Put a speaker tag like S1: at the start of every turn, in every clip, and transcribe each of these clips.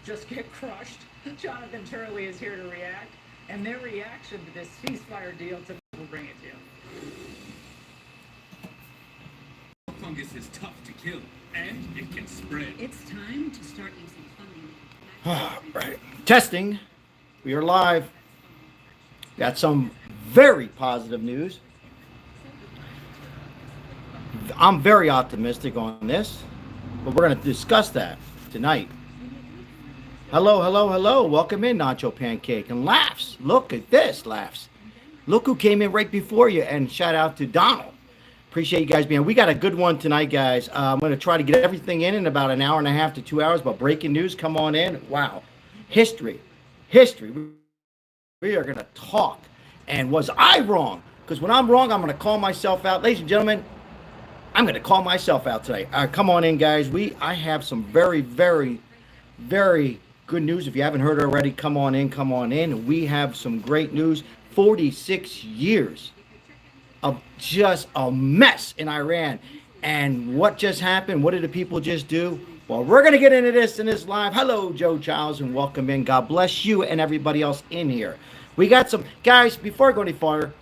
S1: just get crushed. Jonathan Turley is here to react, and their reaction to this ceasefire deal to will bring it to you.
S2: Fungus is tough to kill, and it can spread.
S3: It's time to start using funding.
S4: All right. Testing. We are live. Got some very positive news. I'm very optimistic on this, but we're going to discuss that tonight. Hello, hello, hello. Welcome in, Nacho Pancake. And laughs. Look at this, laughs. Look who came in right before you. And shout out to Donald. Appreciate you guys being. We got a good one tonight, guys. I'm going to try to get everything in about an hour and a half to 2 hours. But breaking news, come on in. Wow. History. We are going to talk. And was I wrong? Because when I'm wrong, I'm going to call myself out. Ladies and gentlemen, I'm going to call myself out today. Come on in, guys. I have some very, very, very good news. If you haven't heard already, come on in. We have some great news. 46 years of just a mess in Iran. And what just happened? What did the people just do? Well, we're going to get into this in this live. Hello, Joe Childs, and welcome in. God bless you and everybody else in here. We got some, guys, before I go any farther,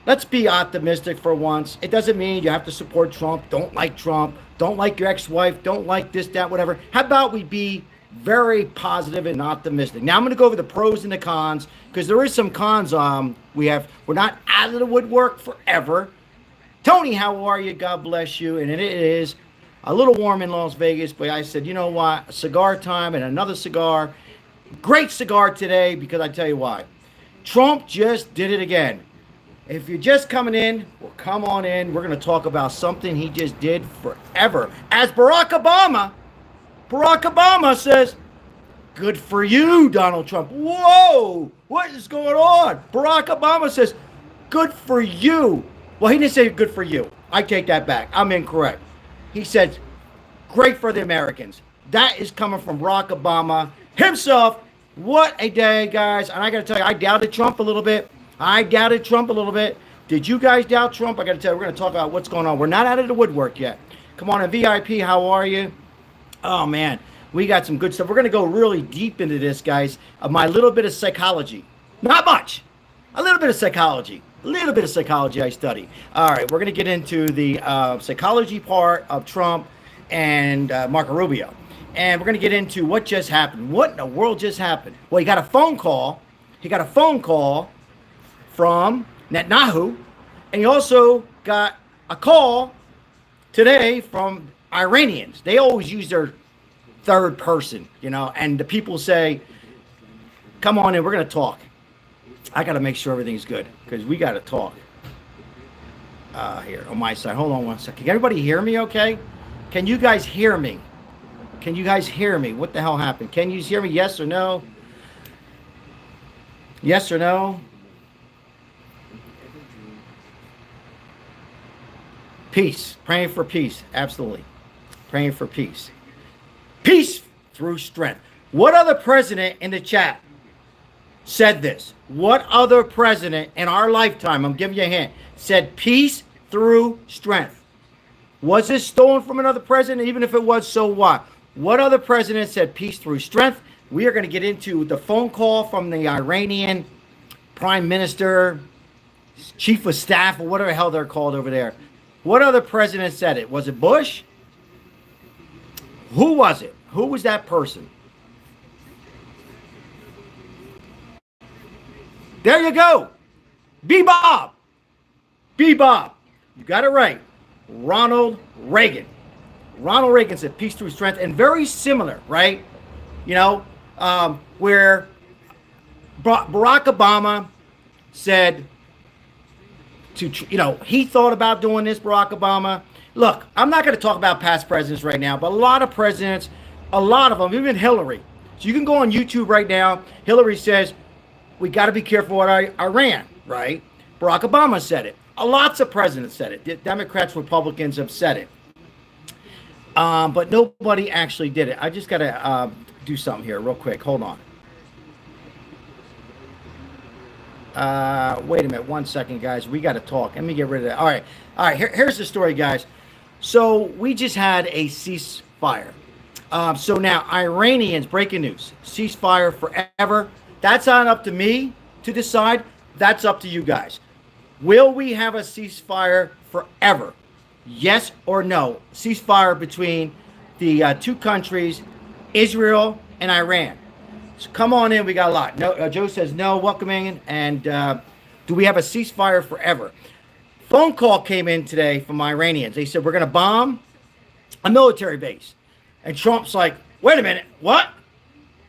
S4: let's be optimistic for once. It doesn't mean you have to support Trump, don't like Trump, don't like your ex-wife, don't like this, that, whatever. How about we be very positive and optimistic? Now I'm going to go over the pros and the cons, because there is some cons. We're not out of the woodwork forever. Tony, how are you? God bless you. And it is a little warm in Las Vegas, but I said, you know what? Cigar time and another cigar. Great cigar today, because I tell you why. Trump just did it again. If you're just coming in, well, come on in. We're going to talk about something he just did forever. As Barack Obama says, good for you, Donald Trump. Whoa, what is going on? Barack Obama says, good for you. Well, he didn't say good for you. I take that back. I'm incorrect. He said, great for the Americans. That is coming from Barack Obama himself. What a day, guys. And I got to tell you, I doubted Trump a little bit. Did you guys doubt Trump? I got to tell you, we're going to talk about what's going on. We're not out of the woodwork yet. Come on in, VIP, how are you? Oh, man, we got some good stuff. We're going to go really deep into this, guys. My little bit of psychology. Not much. A little bit of psychology. I study. All right, we're going to get into the psychology part of Trump and Marco Rubio. And we're going to get into what just happened. What in the world just happened? Well, he got a phone call. From Netanyahu, and he also got a call today from Iranians. They always use their third person, and the people say, come on in, we're going to talk. I got to make sure everything's good, because we got to talk. Here, on my side. Hold on one second. Can everybody hear me okay? Can you guys hear me? What the hell happened? Can you hear me? Yes or no? Yes or no? Peace. Praying for peace. Absolutely. Praying for peace. Peace through strength. What other president in the chat said this? What other president in our lifetime, I'm giving you a hint, said peace through strength? Was this stolen from another president? Even if it was, so what? What other president said peace through strength? We are going to get into the phone call from the Iranian prime minister, chief of staff, or whatever the hell they're called over there. What other president said it? Was it Bush? Who was it? Who was that person? There you go. Bebop. You got it right. Ronald Reagan. Ronald Reagan said peace through strength, and very similar, right? Where Barack Obama said he thought about doing this, Barack Obama. Look, I'm not going to talk about past presidents right now, but a lot of presidents, a lot of them, even Hillary. So you can go on YouTube right now. Hillary says, we got to be careful with Iran, right? Barack Obama said it. Lots of presidents said it. The Democrats, Republicans have said it. But nobody actually did it. I just got to do something here real quick. Hold on. Wait a minute. 1 second, guys. We got to talk. Let me get rid of that. All right. Here's the story, guys. So we just had a ceasefire. So now, Iranians, breaking news, ceasefire forever. That's not up to me to decide. That's up to you guys. Will we have a ceasefire forever? Yes or no? Ceasefire between the two countries, Israel and Iran. So come on in. We got a lot. No, Joe says no. Welcome in. And do we have a ceasefire forever? Phone call came in today from Iranians. They said we're going to bomb a military base. And Trump's like, wait a minute, what?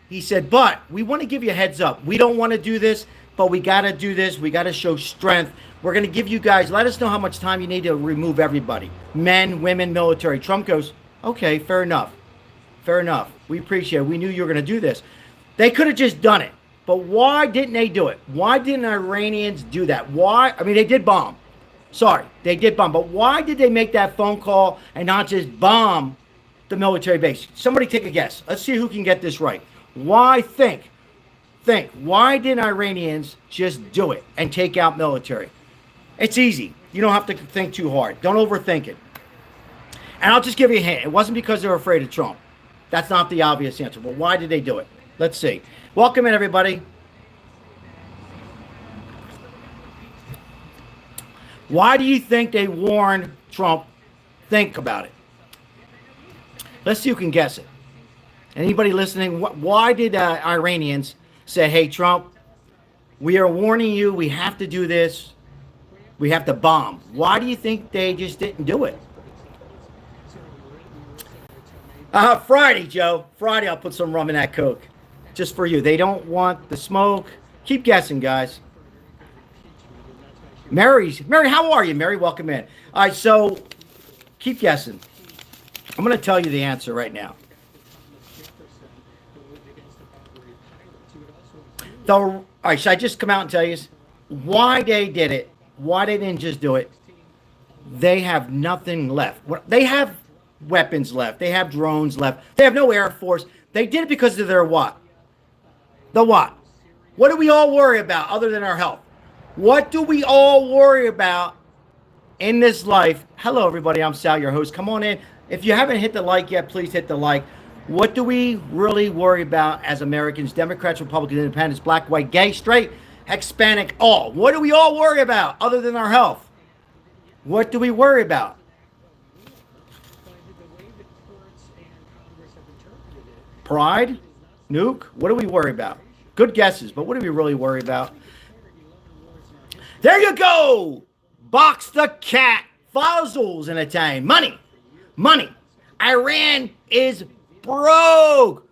S4: He said, but we want to give you a heads up. We don't want to do this, but we got to do this. We got to show strength. We're going to give you guys, let us know how much time you need to remove everybody. Men, women, military. Trump goes, okay, fair enough. Fair enough. We appreciate it. We knew you were going to do this. They could have just done it. But why didn't they do it? Why didn't Iranians do that? Why? I mean, they did bomb. Sorry, they did bomb. But why did they make that phone call and not just bomb the military base? Somebody take a guess. Let's see who can get this right. Why think, why didn't Iranians just do it and take out military? It's easy. You don't have to think too hard. Don't overthink it. And I'll just give you a hint. It wasn't because they were afraid of Trump. That's not the obvious answer. But why did they do it? Let's see. Welcome in, everybody. Why do you think they warned Trump? Think about it. Let's see who can guess it. Anybody listening? Why did Iranians say, hey, Trump, we are warning you. We have to do this. We have to bomb. Why do you think they just didn't do it? Friday, Joe. Friday, I'll put some rum in that Coke. Just for you. They don't want the smoke. Keep guessing, guys. Mary, how are you, Mary? Welcome in. All right, so keep guessing. I'm going to tell you the answer right now. All right, should I just come out and tell you why they did it? Why they didn't just do it? They have nothing left. They have weapons left. They have drones left. They have no Air Force. They did it because of their what? The what? What do we all worry about other than our health? What do we all worry about in this life? Hello, everybody. I'm Sal, your host. Come on in. If you haven't hit the like yet, please hit the like. What do we really worry about as Americans, Democrats, Republicans, Independents, black, white, gay, straight, Hispanic, all? What do we all worry about other than our health? What do we worry about? Pride? Nuke? What do we worry about? Good guesses, but what do we really worry about? There you go! Box the cat. Fossils in Italian. Money. Money. Iran is broke.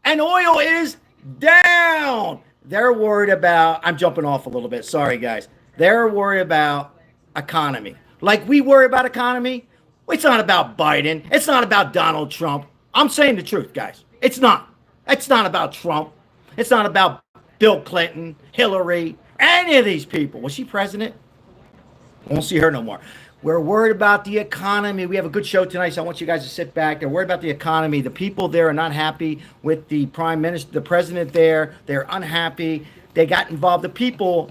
S4: And oil is down. They're worried about, I'm jumping off a little bit. Sorry, guys. They're worried about economy. Like we worry about economy. It's not about Biden. It's not about Donald Trump. I'm saying the truth, guys. It's not. It's not about Trump. It's not about Bill Clinton, Hillary, any of these people. Was she president? Won't see her no more. We're worried about the economy. We have a good show tonight, so I want you guys to sit back. They're worried about the economy. The people there are not happy with the prime minister, the president there. They're unhappy. They got involved. The people,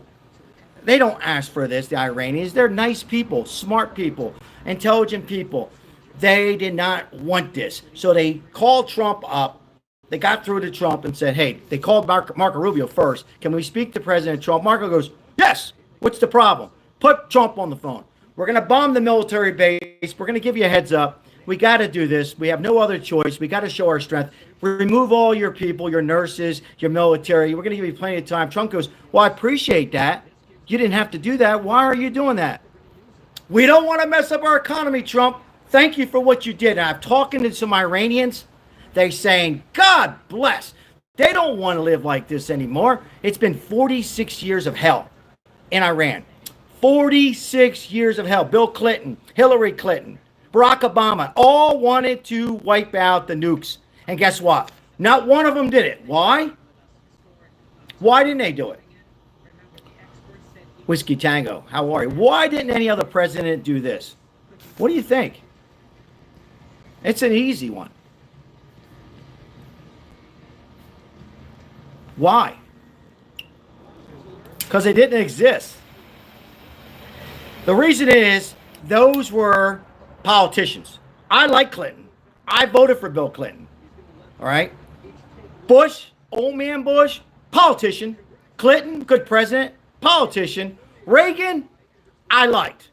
S4: they don't ask for this, the Iranians. They're nice people, smart people, intelligent people. They did not want this. So they called Trump up. They got through to Trump and said, hey, they called Marco Rubio first. Can we speak to President Trump? Marco goes, yes. What's the problem? Put Trump on the phone. We're going to bomb the military base. We're going to give you a heads up. We got to do this. We have no other choice. We got to show our strength. Remove all your people, your nurses, your military. We're going to give you plenty of time. Trump goes, well, I appreciate that. You didn't have to do that. Why are you doing that? We don't want to mess up our economy, Trump. Thank you for what you did. And I'm talking to some Iranians. They're saying, God bless. They don't want to live like this anymore. It's been 46 years of hell in Iran. 46 years of hell. Bill Clinton, Hillary Clinton, Barack Obama all wanted to wipe out the nukes. And guess what? Not one of them did it. Why? Why didn't they do it? Whiskey Tango, how are you? Why didn't any other president do this? What do you think? It's an easy one. Why? Because they didn't exist. The reason is those were politicians. I like Clinton. I voted for Bill Clinton. All right. Bush, old man Bush, politician. Clinton, good president, politician. Reagan, I liked.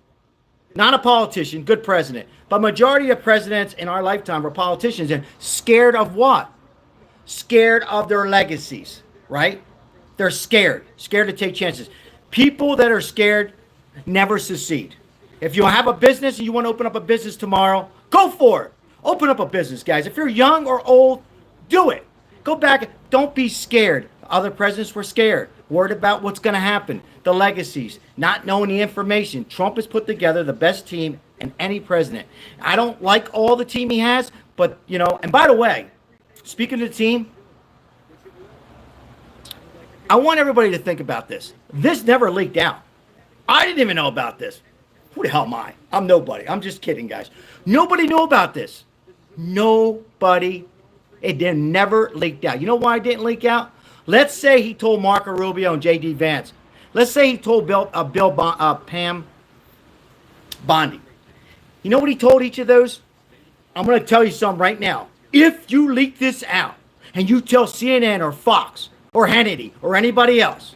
S4: Not a politician, good president. But majority of presidents in our lifetime were politicians and scared of what? Scared of their legacies, right? They're scared to take chances. People that are scared never succeed. If you have a business and you want to open up a business tomorrow, go for it. Open up a business, guys. If you're young or old, do it. Go back. Don't be scared. Other presidents were scared, worried about what's going to happen, the legacies, not knowing the information. Trump has put together the best team in any president. I don't like all the team he has, but, you know, and by the way, speaking of the team, I want everybody to think about this. This never leaked out. I didn't even know about this. Who the hell am I? I'm nobody. I'm just kidding, guys. Nobody knew about this. Nobody. It never leaked out. You know why it didn't leak out? Let's say he told Marco Rubio and J.D. Vance. Let's say he told Pam Bondi. You know what he told each of those? I'm going to tell you something right now. If you leak this out and you tell CNN or Fox or Hannity or anybody else,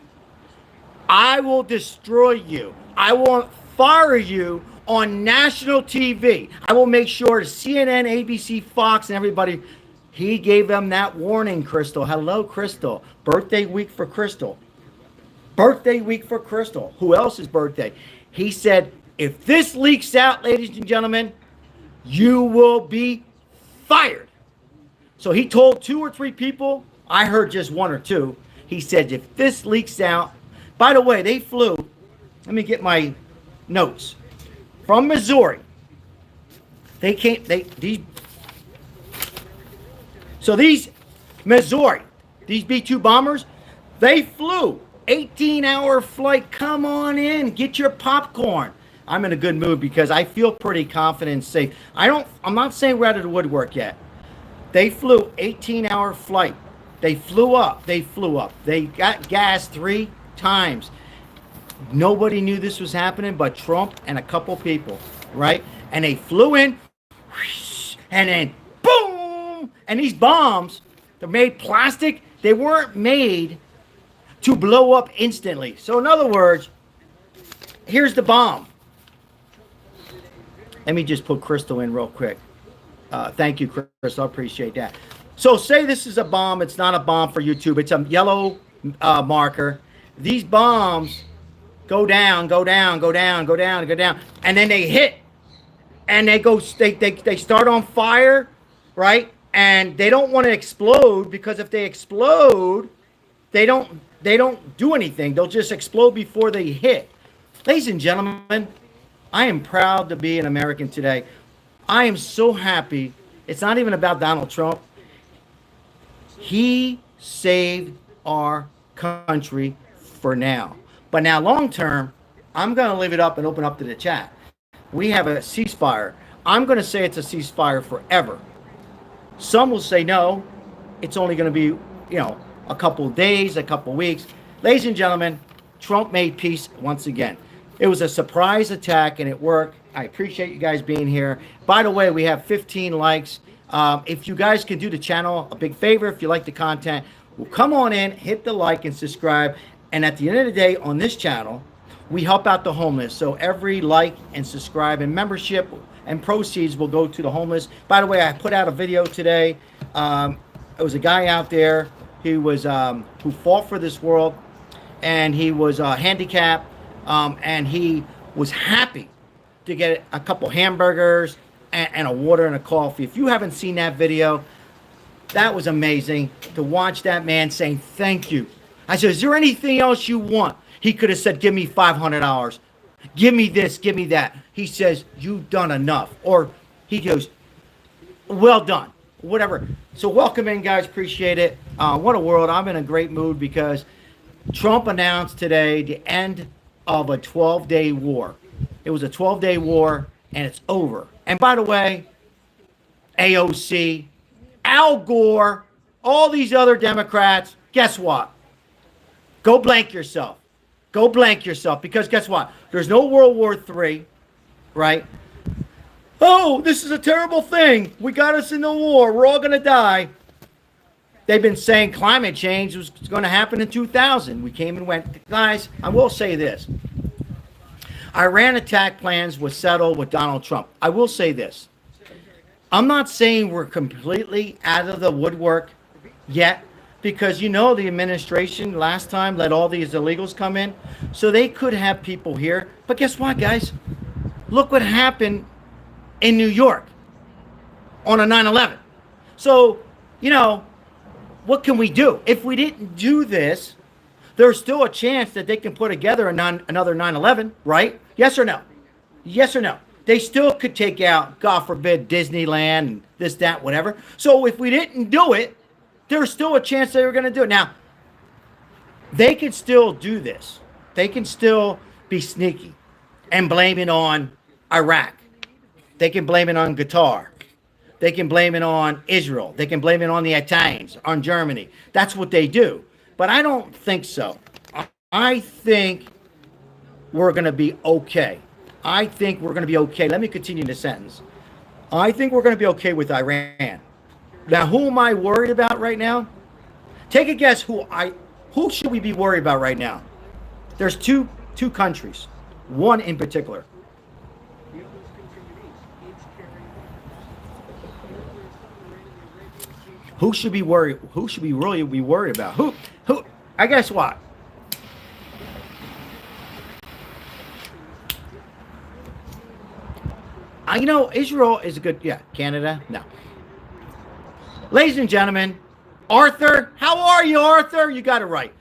S4: I will destroy you. I will fire you on national TV. I will make sure CNN, ABC, Fox, and everybody. He gave them that warning, Crystal. Hello, Crystal. Birthday week for Crystal. Birthday week for Crystal. Who else's birthday? He said, if this leaks out, ladies and gentlemen, you will be fired. So he told 2 or 3 people. I heard just 1 or 2. He said, if this leaks out. By the way, they flew. Let me get my notes. From Missouri. They came. These Missouri, these B-2 bombers, they flew 18-hour flight. Come on in, get your popcorn. I'm in a good mood because I feel pretty confident and safe. I'm not saying we're out of the woodwork yet. They flew 18-hour flight. They flew up. They got gas 3 times. Nobody knew this was happening but Trump and a couple people, right? And they flew in, and then boom! And these bombs, they're made plastic. They weren't made to blow up instantly. So in other words, here's the bomb. Let me just put Crystal in real quick. Thank you, Crystal. I appreciate that. So say this is a bomb. It's not a bomb for YouTube. It's a yellow marker. These bombs go down, and then they hit, and they start on fire, right? And they don't want to explode because if they explode, they don't do anything. They'll just explode before they hit. Ladies and gentlemen, I am proud to be an American today. I am so happy. It's not even about Donald Trump. He saved our country for now. But now long term, I'm going to leave it up and open up to the chat. We have a ceasefire. I'm going to say it's a ceasefire forever. Some will say no, it's only going to be, a couple of days, a couple of weeks. Ladies and gentlemen, Trump made peace once again. It was a surprise attack and it worked. I appreciate you guys being here. By the way, we have 15 likes. If you guys can do the channel a big favor, if you like the content, well, come on in, hit the like and subscribe. And at the end of the day on this channel, we help out the homeless. So every like and subscribe and membership and proceeds will go to the homeless. By the way, I put out a video today. It was a guy out there who was who fought for this world, and he was handicapped, and he was happy to get a couple hamburgers and a water and a coffee. If you haven't seen that video, that was amazing to watch that man saying thank you. I said, is there anything else you want? He could have said, give me $500. Give me this, give me that. He says, you've done enough. Or he goes, well done. Whatever. So welcome in, guys. Appreciate it. What a world. I'm in a great mood because Trump announced today the end of a 12-day war. It was a 12-day war, and it's over. And by the way, AOC, Al Gore, all these other Democrats, guess what? Go blank yourself. Go blank yourself, because guess what? There's no World War III, right? Oh, this is a terrible thing. We got us in the war. We're all going to die. They've been saying climate change was going to happen in 2000. We came and went. Guys, I will say this. Iran attack plans was settled with Donald Trump. I will say this. I'm not saying we're completely out of the woodwork yet, because the administration last time let all these illegals come in, so they could have people here. But guess what, guys? Look what happened in New York on a 9/11. So, what can we do? If we didn't do this, there's still a chance that they can put together another 9/11, right? Yes or no? Yes or no? They still could take out, God forbid, Disneyland and this, that, whatever. So if we didn't do it, there's still a chance they were going to do it. Now, they can still do this. They can still be sneaky and blame it on Iraq. They can blame it on Qatar. They can blame it on Israel. They can blame it on the Italians, on Germany. That's what they do. But I don't think so. I think we're going to be okay. I think we're going to be okay. Let me continue the sentence. I think we're going to be okay with Iran. Now, who am I worried about right now? Take a guess who should we be worried about right now? There's two countries. One in particular. Who should be worried? Who should we really be worried about? Who? I guess what? Israel is a good, Canada, no. Ladies and gentlemen, Arthur, how are you, Arthur? You got it right.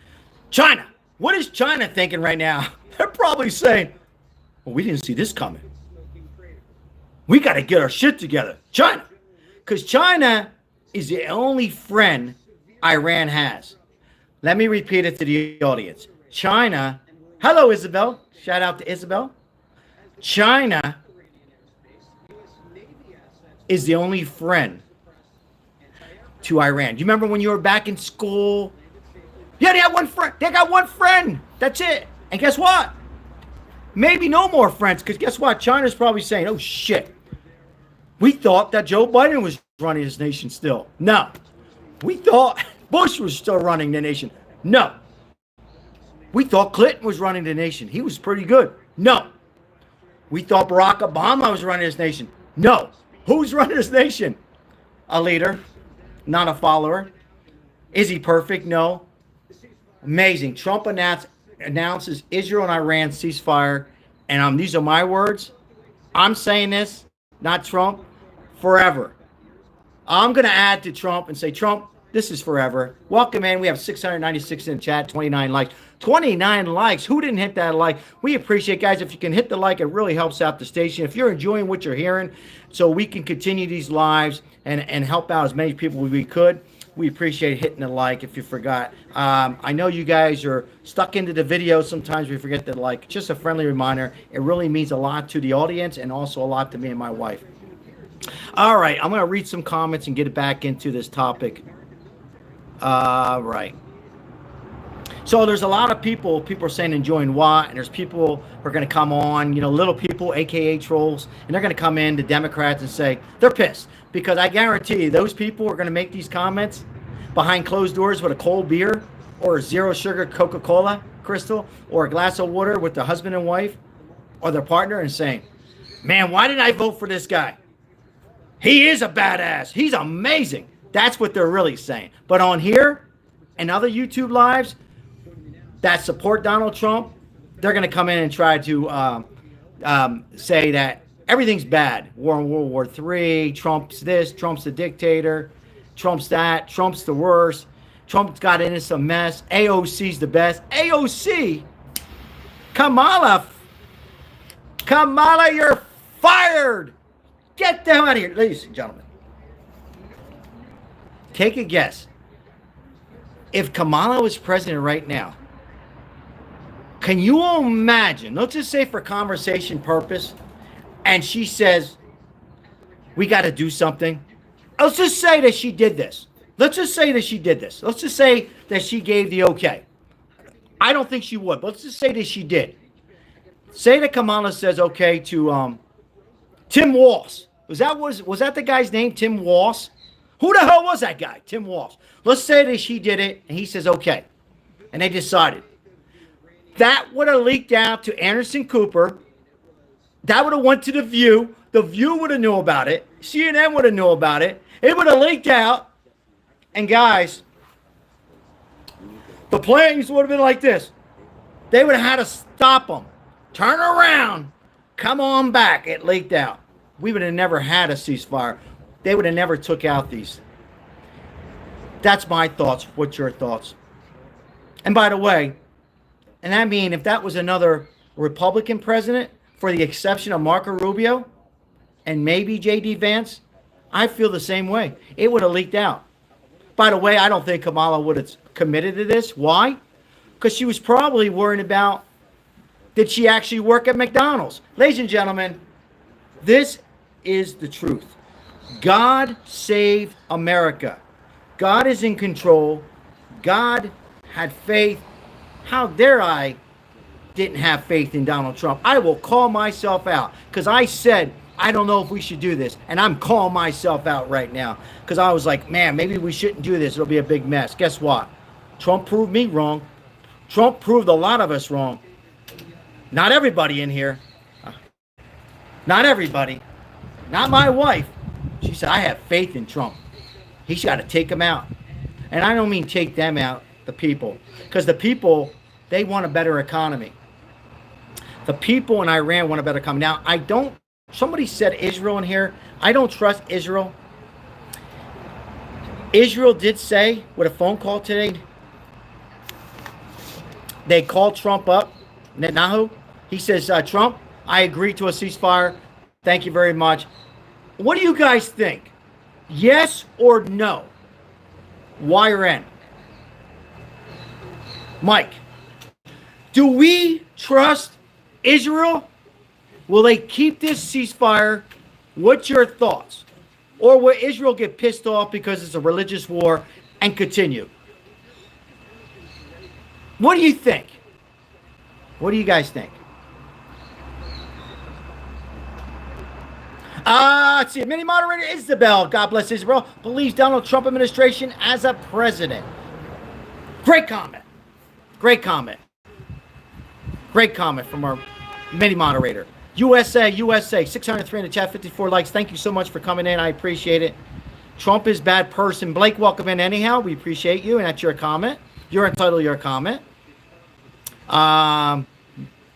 S4: China. What is China thinking right now? They're probably saying, well, we didn't see this coming. We got to get our shit together. China. Because China is the only friend Iran has. Let me repeat it to the audience. China, hello, Isabel. Shout out to Isabel. China is the only friend to Iran. Do you remember when you were back in school? Yeah, they had one friend. They got one friend. That's it. And guess what? Maybe no more friends, because guess what? China's probably saying, oh, shit. We thought that Joe Biden was running this nation still. No. We thought Bush was still running the nation. No. We thought Clinton was running the nation. He was pretty good. No. We thought Barack Obama was running this nation. No. Who's running this nation? A leader, not a follower. Is he perfect? No. Amazing. Trump announces Israel and Iran ceasefire. And these are my words. I'm saying this, not Trump, forever. I'm going to add to Trump and say, Trump, this is forever. Welcome in. We have 696 in the chat, 29 likes. 29 likes. Who didn't hit that like? We appreciate, guys. If you can hit the like, it really helps out the station. If you're enjoying what you're hearing, so we can continue these lives and help out as many people as we could, we appreciate hitting the like if you forgot. I know you guys are stuck into the video. Sometimes we forget to like. Just a friendly reminder. It really means a lot to the audience and also a lot to me and my wife. All right. I'm going to read some comments and get it back into this topic. Right. So there's a lot of people are saying enjoying what, and there's people who are going to come on, little people, AKA trolls, and they're going to come in, the Democrats, and say they're pissed. Because I guarantee you, those people are going to make these comments behind closed doors with a cold beer or a zero sugar Coca-Cola crystal or a glass of water with their husband and wife or their partner and saying, man, why did I vote for this guy? He is a badass. He's amazing. That's what they're really saying. But on here and other YouTube lives that support Donald Trump, they're going to come in and try to say that everything's bad. War in World War III, Trump's this, Trump's the dictator, Trump's that, Trump's the worst, Trump's got into some mess, AOC's the best. AOC, Kamala, you're fired. Get the hell out of here, ladies and gentlemen. Take a guess. If Kamala was president right now, can you imagine, let's just say for conversation purpose, and she says, we got to do something. Let's just say that she did this. Let's just say that she did this. Let's just say that she gave the okay. I don't think she would, but let's just say that she did. Say that Kamala says okay to Tim Walz. Was that the guy's name, Tim Walz? Who the hell was that guy? Tim Walsh. Let's say that she did it, and he says, okay. And they decided. That would have leaked out to Anderson Cooper. That would have went to The View. The View would have knew about it. CNN would have knew about it. It would have leaked out. And guys, the planes would have been like this. They would have had to stop them. Turn around. Come on back. It leaked out. We would have never had a ceasefire. They would have never took out these. That's my thoughts. What's your thoughts? And by the way, and I mean, if that was another Republican president, for the exception of Marco Rubio and maybe J.D. Vance, I feel the same way. It would have leaked out. By the way, I don't think Kamala would have committed to this. Why? Because she was probably worried about, did she actually work at McDonald's? Ladies and gentlemen, this is the truth. God save America. God is in control. God had faith. How dare I didn't have faith in Donald Trump? I will call myself out because I said, I don't know if we should do this. And I'm calling myself out right now because I was like, man, maybe we shouldn't do this. It'll be a big mess. Guess what? Trump proved me wrong. Trump proved a lot of us wrong. Not everybody in here. Not everybody. Not my wife. She said, I have faith in Trump. He's got to take them out. And I don't mean take them out, the people. Because the people, they want a better economy. The people in Iran want a better economy. Now, I don't, somebody said Israel in here. I don't trust Israel. Israel did say, with a phone call today, they called Trump up, Netanyahu. He says, Trump, I agree to a ceasefire. Thank you very much. What do you guys think? Yes or no? YRN. Mike, do we trust Israel? Will they keep this ceasefire? What's your thoughts? Or will Israel get pissed off because it's a religious war and continue? What do you think? What do you guys think? Let's see. Mini moderator Isabel, God bless Israel, believes Donald Trump administration as a president. Great comment. Great comment. Great comment from our mini moderator. USA, 603 in the chat, 54 likes. Thank you so much for coming in. I appreciate it. Trump is bad person. Blake, welcome in anyhow. We appreciate you, and that's your comment. You're entitled to your comment.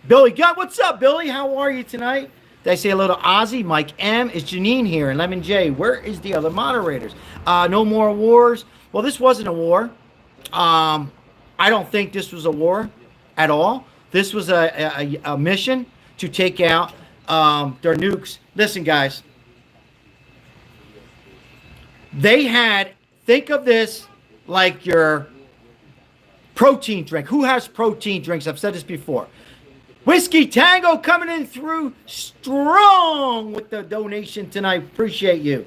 S4: Billy Gutt, what's up, Billy? How are you tonight? Did I say hello to Ozzy? Mike M. Is Janine here? And Lemon J. Where is the other moderators? No more wars. Well, this wasn't a war. I don't think this was a war at all. This was a mission to take out their nukes. Listen, guys. They had, think of this like your protein drink. Who has protein drinks? I've said this before. Whiskey Tango coming in through strong with the donation tonight. Appreciate you.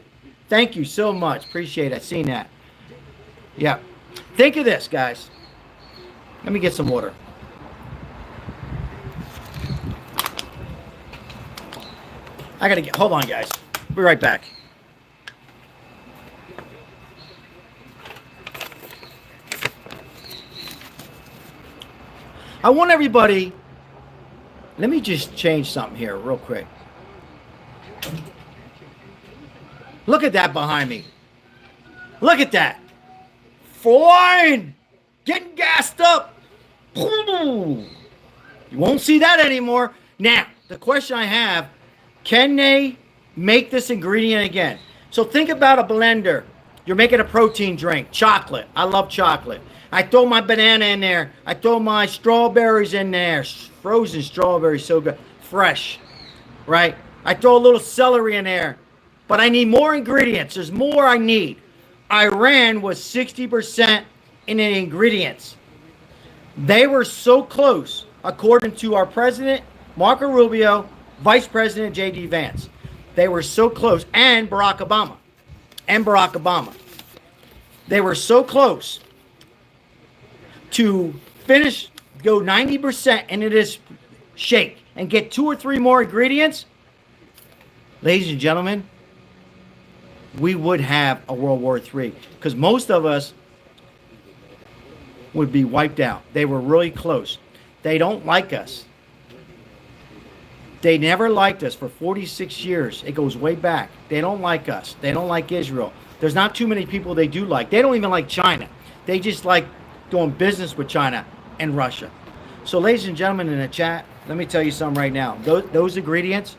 S4: Thank you so much. Appreciate it. I've seen that. Yeah. Think of this, guys. Let me get some water. I gotta get, hold on, guys. Be right back. I want everybody, let me just change something here real quick. Look at that behind me. Look at that. Flying. Getting gassed up. You won't see that anymore. Now, the question I have, can they make this ingredient again? So think about a blender. You're making a protein drink, chocolate. I love chocolate. I throw my banana in there. I throw my strawberries in there. Frozen strawberries, so good. Fresh, right? I throw a little celery in there. But I need more ingredients. There's more I need. Iran was 60% in the ingredients. They were so close, according to our president, Marco Rubio, Vice President J.D. Vance. They were so close. And Barack Obama. They were so close to finish, go 90% into this shake and get 2 or 3 more ingredients. Ladies and gentlemen, we would have a World War III, because most of us would be wiped out. They were really close. They don't like us. They never liked us for 46 years. It goes way back. They don't like us. They don't like Israel. There's not too many people they do like. They don't even like China. They just like doing business with China and Russia. So, ladies and gentlemen in the chat, let me tell you something right now. Those ingredients,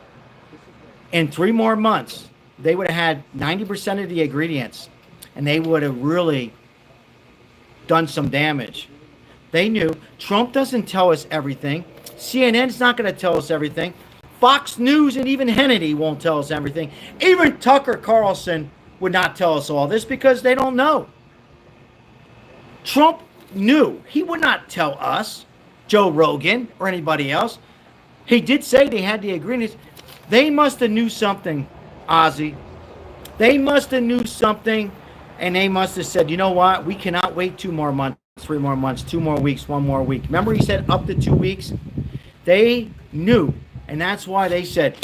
S4: in 3 more months, they would have had 90% of the ingredients, and they would have really done some damage. They knew. Trump doesn't tell us everything. CNN's not going to tell us everything. Fox News and even Hannity won't tell us everything. Even Tucker Carlson would not tell us all this because they don't know. Trump knew. He would not tell us, Joe Rogan, or anybody else. He did say they had the agreements. They must have knew something, Ozzy. They must have knew something, and they must have said, you know what? We cannot wait 2 more months, 3 more months, 2 more weeks, 1 more week. Remember he said up to 2 weeks? They knew, and that's why they said,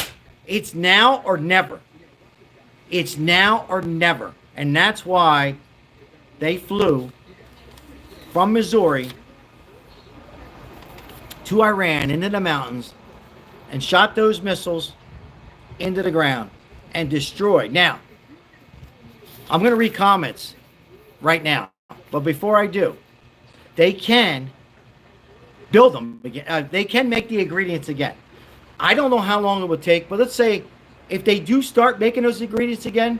S4: it's now or never. It's now or never. And that's why they flew from Missouri to Iran into the mountains and shot those missiles into the ground and destroyed. Now, I'm going to read comments right now. But before I do, they can build them again. They can make the ingredients again. I don't know how long it would take, but let's say if they do start making those ingredients again,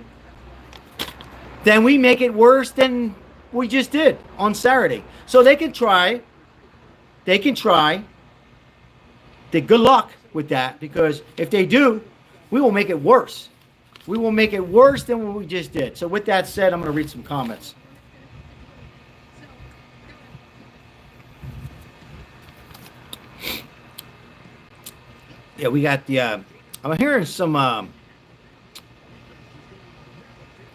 S4: then we make it worse than we just did on Saturday. So they can try. They can try. Good luck with that, because if they do, we will make it worse. We will make it worse than what we just did. So with that said, I'm going to read some comments. Yeah, we got the, I'm hearing some, ceasefire.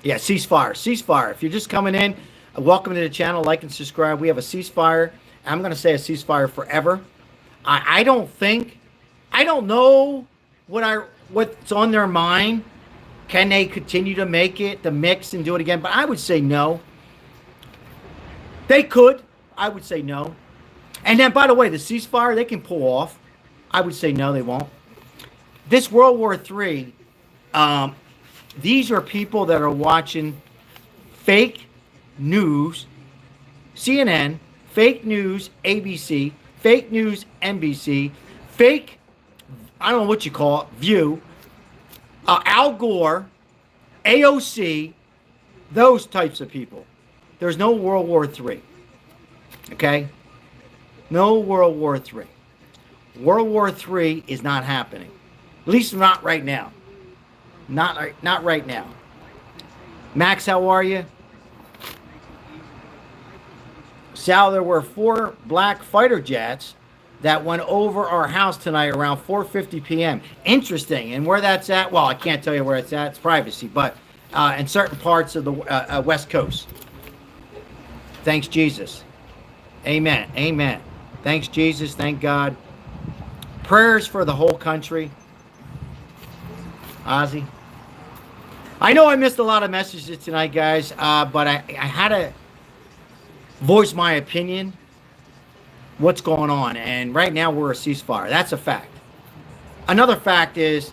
S4: Ceasefire. If you're just coming in, welcome to the channel. Like and subscribe. We have a ceasefire. I'm going to say a ceasefire forever. I don't know what's on their mind. Can they continue to make it, the mix, and do it again? But I would say no. They could. I would say no. And then, by the way, the ceasefire, they can pull off. I would say no, they won't. This World War III, these are people that are watching fake news, CNN, fake news, ABC, fake news, NBC, fake, I don't know what you call it, View, Al Gore, AOC, those types of people. There's no World War III. Okay? No World War III. World War III is not happening. At least not right now. Not right now. Max, how are you? Sal, there were 4 black fighter jets that went over our house tonight around 4:50 p.m. Interesting. And where that's at, well, I can't tell you where it's at. It's privacy. But in certain parts of the West Coast. Thanks, Jesus. Amen. Amen. Thanks, Jesus. Thank God. Prayers for the whole country. Ozzy. I know I missed a lot of messages tonight, guys, but I had to voice my opinion. What's going on? And right now we're a ceasefire. That's a fact. Another fact is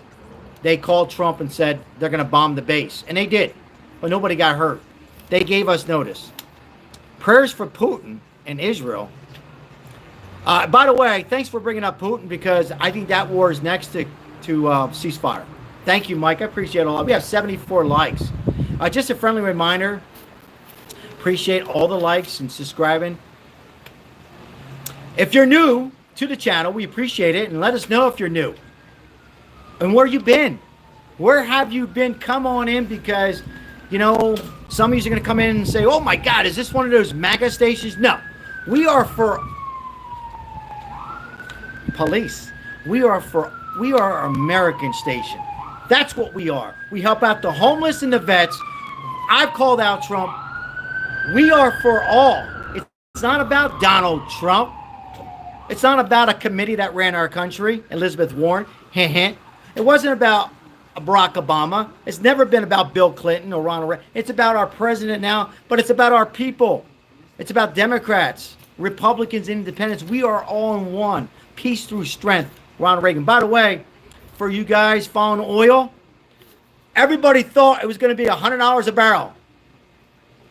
S4: they called Trump and said they're going to bomb the base. And they did. But nobody got hurt. They gave us notice. Prayers for Putin and Israel. By the way, thanks for bringing up Putin, because I think that war is next to ceasefire. Thank you, Mike. I appreciate all. We have 74 likes. Just a friendly reminder. Appreciate all the likes and subscribing. If you're new to the channel, we appreciate it. And let us know if you're new. And where you been? Where have you been? Come on in, because, you know, some of you are going to come in and say, oh my God, is this one of those MAGA stations? No. We are for police. We are an American station. That's what we are. We help out the homeless and the vets. I've called out Trump. We are for all. It's not about Donald Trump. It's not about a committee that ran our country, Elizabeth Warren. Hint, hint. It wasn't about Barack Obama. It's never been about Bill Clinton or Ronald Reagan. It's about our president now, but it's about our people. It's about Democrats, Republicans, Independents. We are all in one. Peace through strength. Ronald Reagan. By the way, for you guys following oil, everybody thought it was going to be $100 a barrel.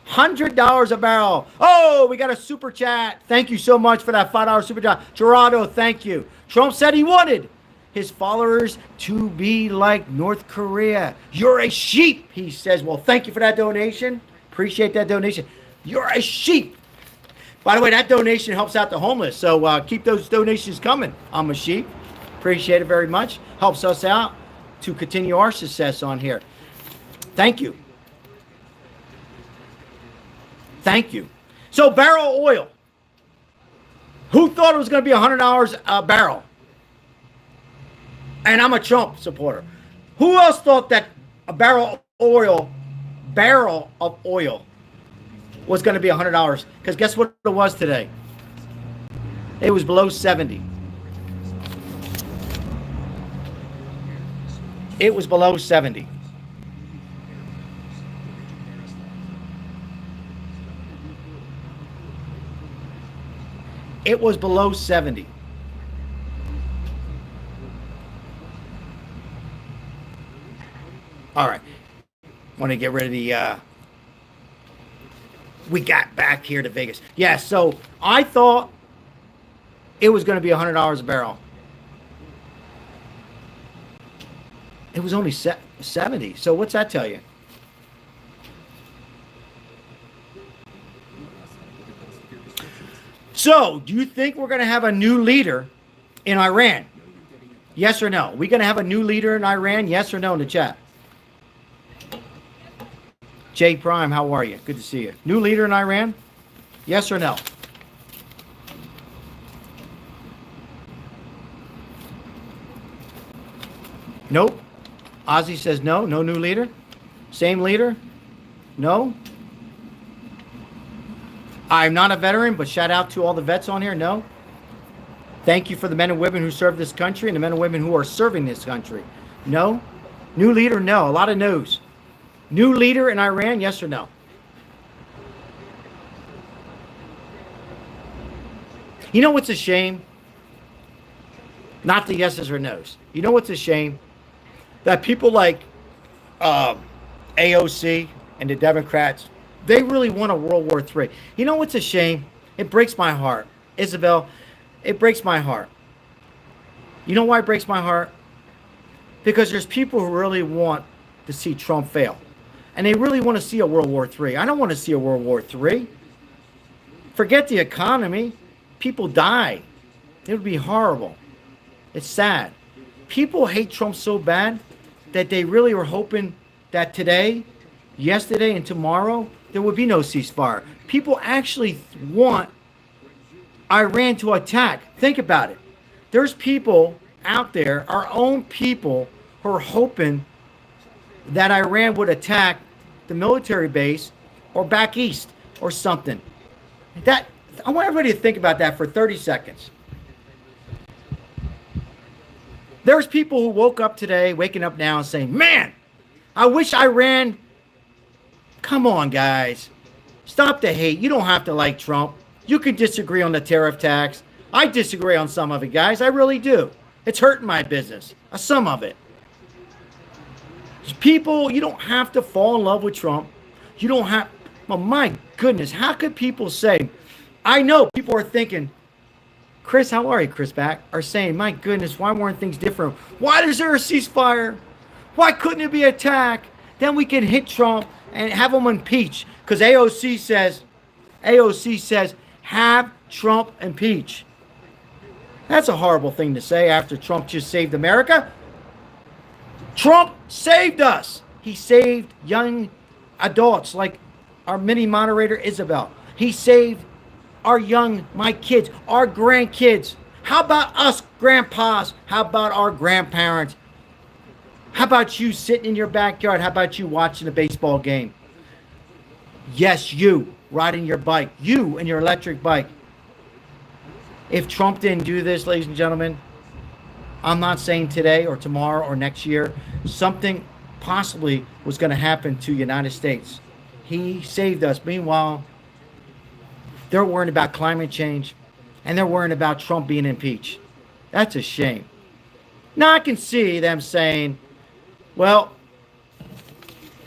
S4: $100 a barrel. Oh, we got a super chat. Thank you so much for that $5 super chat. Gerardo, thank you. Trump said he wanted his followers to be like North Korea. You're a sheep, he says. Well, thank you for that donation. Appreciate that donation. You're a sheep. By the way, that donation helps out the homeless. So keep those donations coming. I'm a sheep. Appreciate it very much. Helps us out to continue our success on here. Thank you. Thank you. So barrel oil. Who thought it was going to be $100 a barrel? And I'm a Trump supporter. Who else thought that a barrel of oil was going to be $100? Because guess what it was today? It was below 70. It was below 70. It was below 70. All right. Want to get rid of the we got back here to Vegas. Yeah, so I thought it was going to be $100 a barrel. It was only 70. So what's that tell you? So, do you think we're going to have a new leader in Iran? Yes or no? We going to have a new leader in Iran? Yes or no in the chat? J Prime, how are you? Good to see you. New leader in Iran? Yes or no? Nope. Ozzy says no. No new leader? Same leader? No? I'm not a veteran, but shout out to all the vets on here. No. Thank you for the men and women who serve this country and the men and women who are serving this country. No. New leader? No. A lot of no's. New leader in Iran? Yes or no? You know what's a shame? Not the yeses or no's. You know what's a shame? That people like AOC and the Democrats, they really want a World War III. You know what's a shame? It breaks my heart. Isabel, it breaks my heart. You know why it breaks my heart? Because there's people who really want to see Trump fail. And they really want to see a World War III. I don't want to see a World War III. Forget the economy. People die. It would be horrible. It's sad. People hate Trump so bad that they really were hoping that today, yesterday, and tomorrow, there would be no ceasefire. People actually want Iran to attack. Think about it. There's people out there, our own people, who are hoping that Iran would attack the military base or back east or something. That I want everybody to think about that for 30 seconds. There's people who woke up today, waking up now and saying, man, I wish Iran. Come on, guys. Stop the hate. You don't have to like Trump. You can disagree on the tariff tax. I disagree on some of it, guys. I really do. It's hurting my business. Some of it. People, you don't have to fall in love with Trump. You don't have. Well, my goodness, how could people say? I know people are thinking, Chris, how are you, Chris Back? Are saying, my goodness, why weren't things different? Why is there a ceasefire? Why couldn't it be an attack? Then we can hit Trump and have him impeach. Because AOC says, have Trump impeach. That's a horrible thing to say after Trump just saved America. Trump saved us. He saved young adults like our mini moderator Isabel. He saved my kids, our grandkids. How about us grandpas? How about our grandparents? How about you sitting in your backyard? How about you watching a baseball game? Yes, you riding your bike. You and your electric bike. If Trump didn't do this, ladies and gentlemen, I'm not saying today or tomorrow or next year. Something possibly was going to happen to the United States. He saved us. Meanwhile, they're worrying about climate change and they're worrying about Trump being impeached. That's a shame. Now I can see them saying, well,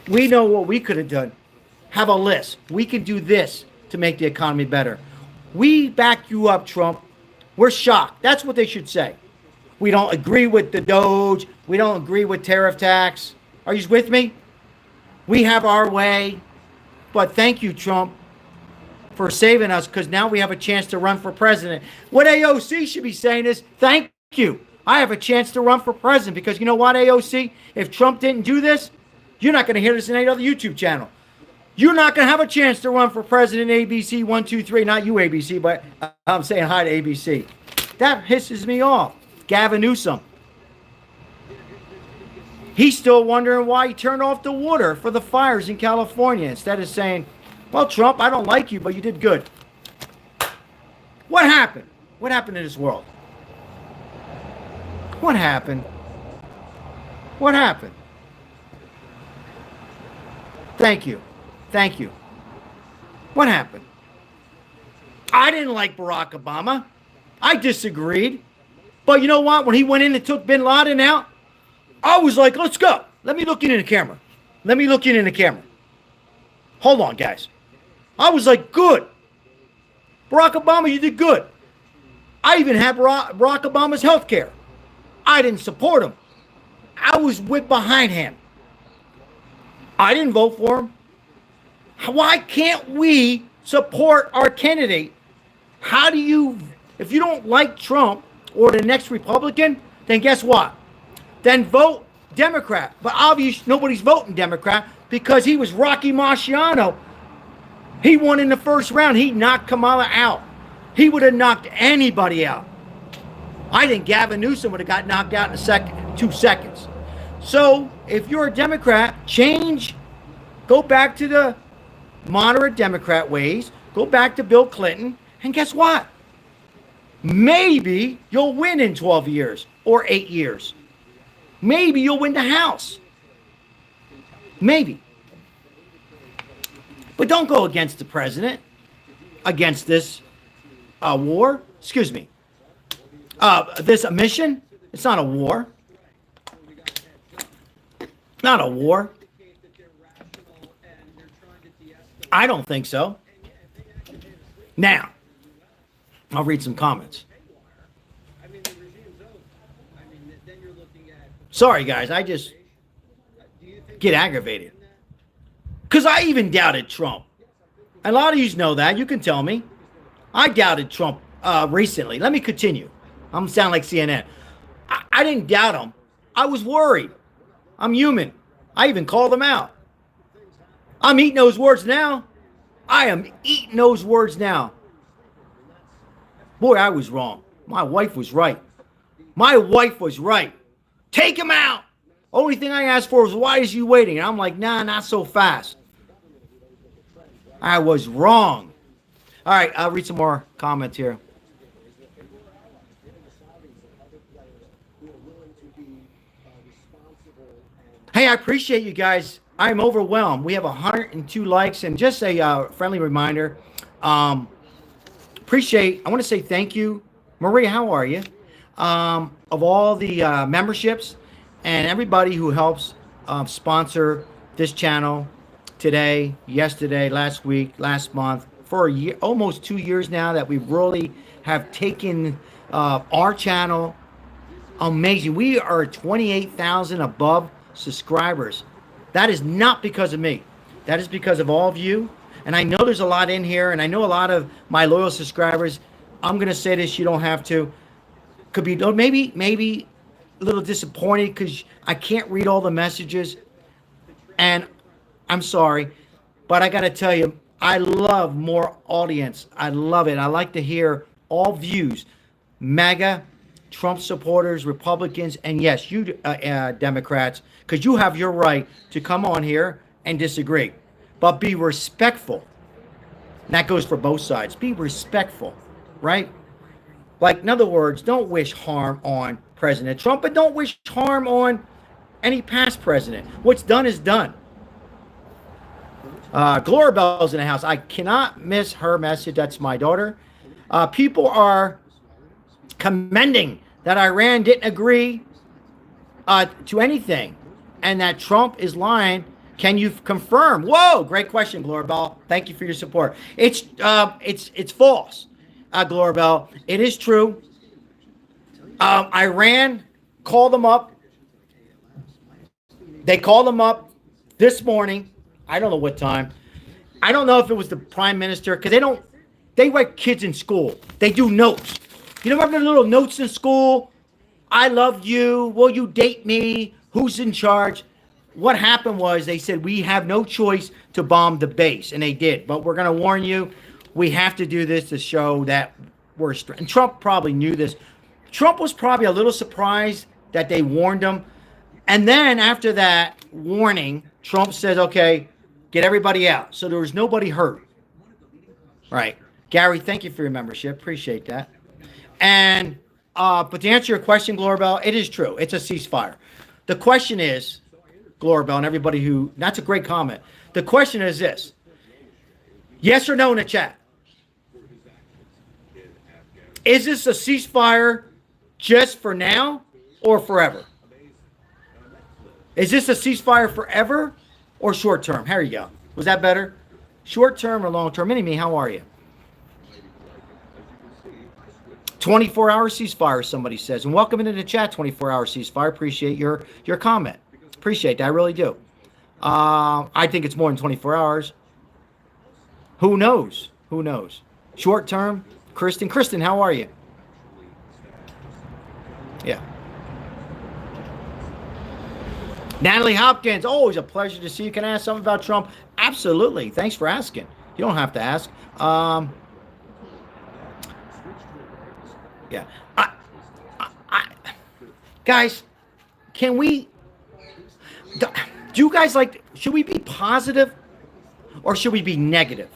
S4: we know what we could have done. Have a list. We can do this to make the economy better. We back you up, Trump. We're shocked. That's what they should say. We don't agree with the Doge. We don't agree with tariff tax. Are you with me? We have our way. But thank you, Trump, for saving us, because now we have a chance to run for president. What AOC should be saying is, thank you. I have a chance to run for president, because you know what, AOC? If Trump didn't do this, you're not going to hear this in any other YouTube channel. You're not going to have a chance to run for president, ABC 123. Not you, ABC, but I'm saying hi to ABC. That pisses me off. Gavin Newsom. He's still wondering why he turned off the water for the fires in California instead of saying, well, Trump, I don't like you, but you did good. What happened? What happened in this world? What happened? What happened? Thank you. Thank you. What happened? I didn't like Barack Obama. I disagreed. But you know what? When he went in and took bin Laden out, I was like, let's go. Let me look in the camera. Let me look in the camera. Hold on, guys. I was like, good. Barack Obama, you did good. I even had Barack Obama's health care. I didn't support him. I was with behind him. I didn't vote for him. Why can't we support our candidate? How do you, if you don't like Trump or the next Republican, then guess what? Then vote Democrat. But obviously nobody's voting Democrat because he was Rocky Marciano. He won in the first round. He knocked Kamala out. He would have knocked anybody out. I think Gavin Newsom would have got knocked out in 2 seconds. So if you're a Democrat, change. Go back to the moderate Democrat ways. Go back to Bill Clinton. And guess what? Maybe you'll win in 12 years or 8 years. Maybe you'll win the House. Maybe. But don't go against the president, against this war. Excuse me. This mission. It's not a war. Not a war. I don't think so. Now, I'll read some comments. Sorry, guys. I just get aggravated. Because I even doubted Trump. A lot of you know that. You can tell me. I doubted Trump recently. Let me continue. I'm sound like CNN. I didn't doubt him. I was worried. I'm human. I even called him out. I'm eating those words now. I am eating those words now. Boy, I was wrong. My wife was right. My wife was right. Take him out. Only thing I asked for was, why is you waiting? And I'm like, nah, not so fast. I was wrong. All right, I'll read some more comments here. Hey, I appreciate you guys. I'm overwhelmed. We have 102 likes, and just a friendly reminder. I want to say thank you. Maria, how are you? Of all the memberships and everybody who helps sponsor this channel today, yesterday, last week, last month, for a year, almost 2 years now that we really have taken our channel. Amazing. We are 28,000 above subscribers. That is not because of me. That is because of all of you. And I know there's a lot in here, and I know a lot of my loyal subscribers. I'm going to say this, you don't have to. Could be maybe a little disappointed because I can't read all the messages. And I'm sorry, but I got to tell you, I love more audience. I love it. I like to hear all views. MAGA, Trump supporters, Republicans, and yes, you Democrats, because you have your right to come on here and disagree. But be respectful. And that goes for both sides. Be respectful, right? Like, in other words, don't wish harm on President Trump, but don't wish harm on any past president. What's done is done. Glorabelle's in the house. I cannot miss her message. That's my daughter. People are commending that Iran didn't agree to anything and that Trump is lying. Can you confirm? Whoa, great question, Glorabelle. Thank you for your support. It's false, Glorabelle. It is true. Iran called them up. They called them up this morning. I don't know what time. I don't know if it was the prime minister, because they write kids in school. They do notes. You remember the little notes in school? I love you. Will you date me? Who's in charge? What happened was they said, we have no choice to bomb the base. And they did. But we're going to warn you, we have to do this to show that we're and Trump probably knew this. Trump was probably a little surprised that they warned him. And then after that warning, Trump said, okay, get everybody out. So there was nobody hurt. Right. Gary, thank you for your membership. Appreciate that. And but to answer your question, Glorabelle, it is true. It's a ceasefire. The question is, Glorabelle, and everybody who, that's a great comment. The question is this. Yes or no in the chat. Is this a ceasefire just for now or forever? Is this a ceasefire forever or short term? Here you go. Was that better? Short term or long term? Mini-Me, how are you? 24-hour ceasefire, somebody says. And welcome into the chat, 24-hour ceasefire. Appreciate your comment. Appreciate that. I really do. I think it's more than 24 hours. Who knows? Who knows? Short term? Kristen, how are you? Yeah. Natalie Hopkins, always a pleasure to see you. Can I ask something about Trump? Absolutely. Thanks for asking. You don't have to ask. Yeah. Guys, can we... Do you guys like... Should we be positive or should we be negative?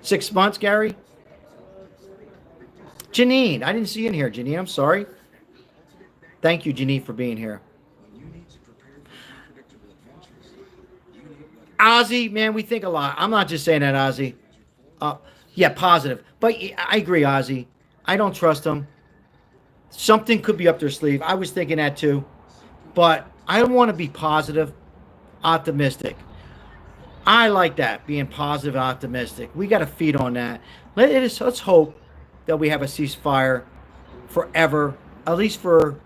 S4: 6 months, Gary? Janine, I didn't see you in here, Janine. I'm sorry. Thank you, Janine, for being here. Ozzy, man, we think a lot. I'm not just saying that, Ozzy. Yeah, positive. But I agree, Ozzy. I don't trust him. Something could be up their sleeve. I was thinking that too. But I don't want to be positive, optimistic. I like that, being positive and optimistic. We got to feed on that. Let's hope that we have a ceasefire forever, at least for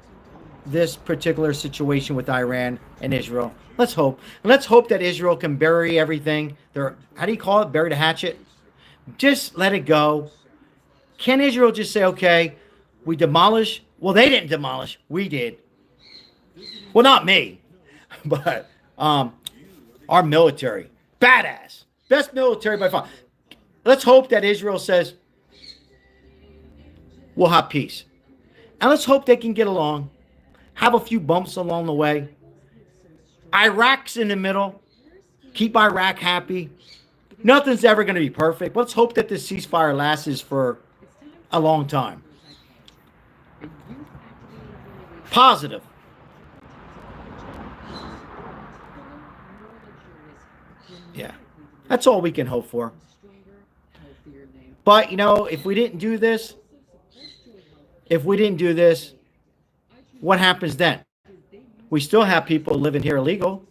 S4: this particular situation with Iran and Israel. Let's hope. And let's hope that Israel can bury everything. How do you call it? Bury the hatchet? Just let it go. Can Israel just say, okay, we demolish? Well, they didn't demolish. We did. Well, not me. But our military. Badass. Best military by far. Let's hope that Israel says, we'll have peace. And let's hope they can get along. Have a few bumps along the way. Iraq's in the middle. Keep Iraq happy. Nothing's ever going to be perfect. Let's hope that this ceasefire lasts for a long time. Positive. Yeah. That's all we can hope for. But, if we didn't do this, what happens then? We still have people living here illegal.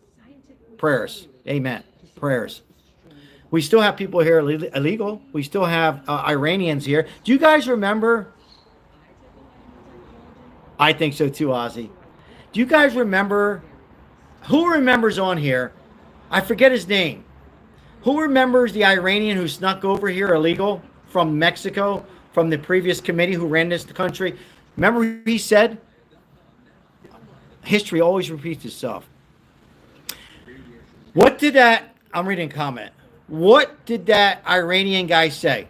S4: Prayers. Amen. Prayers. We still have people here illegal. We still have Iranians here. Do you guys remember? I think so too, Ozzy. Do you guys remember? Who remembers on here? I forget his name. Who remembers the Iranian who snuck over here illegal from Mexico, from the previous committee who ran this country? Remember he said, history always repeats itself. What did that, I'm reading a comment. What did that Iranian guy say?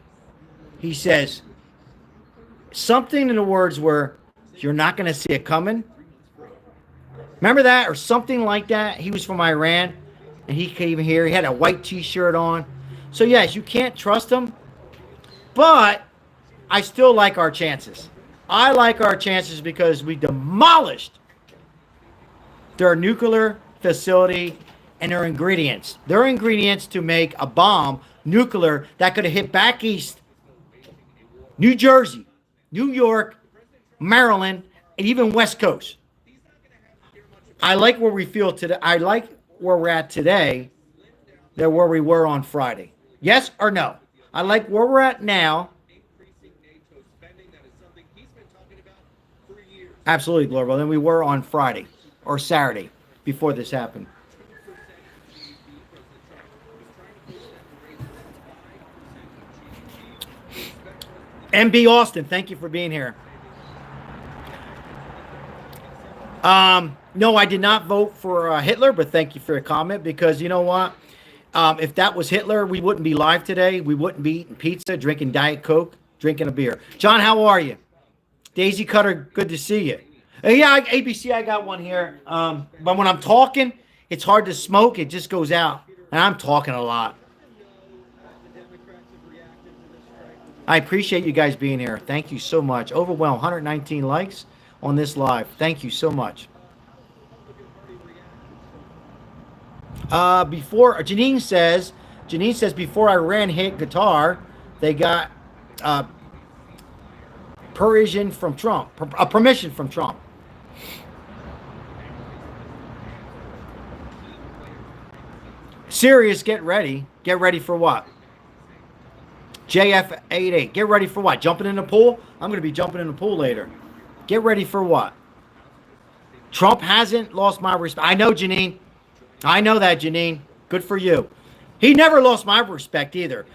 S4: He says, something in the words were, you're not going to see it coming. Remember that? Or something like that. He was from Iran, and he came here. He had a white T-shirt on. So, yes, you can't trust him. But I still like our chances. I like our chances because we demolished their nuclear facility and their ingredients. Their ingredients to make a bomb, nuclear, that could have hit back east, New Jersey, New York, Maryland, and even West Coast. I like where we feel today. I like where we're at today than where we were on Friday. Yes or no? I like where we're at now. Absolutely, Glorbo, than we were on Friday or Saturday before this happened. MB Austin, thank you for being here. No, I did not vote for Hitler, but thank you for your comment, because you know what? If that was Hitler, we wouldn't be live today. We wouldn't be eating pizza, drinking Diet Coke, drinking a beer. John, how are you? Daisy Cutter, good to see you. Yeah, ABC, I got one here. But when I'm talking, it's hard to smoke. It just goes out. And I'm talking a lot. I appreciate you guys being here. Thank you so much. Overwhelmed, 119 likes on this live. Thank you so much. Janine says before Iran hit Qatar, they got permission from Trump. Serious, get ready. Get ready for what? JF88. Get ready for what? Jumping in the pool? I'm going to be jumping in the pool later. Get ready for what? Trump hasn't lost my respect. I know, Janine. I know that, Janine. Good for you. He never lost my respect either.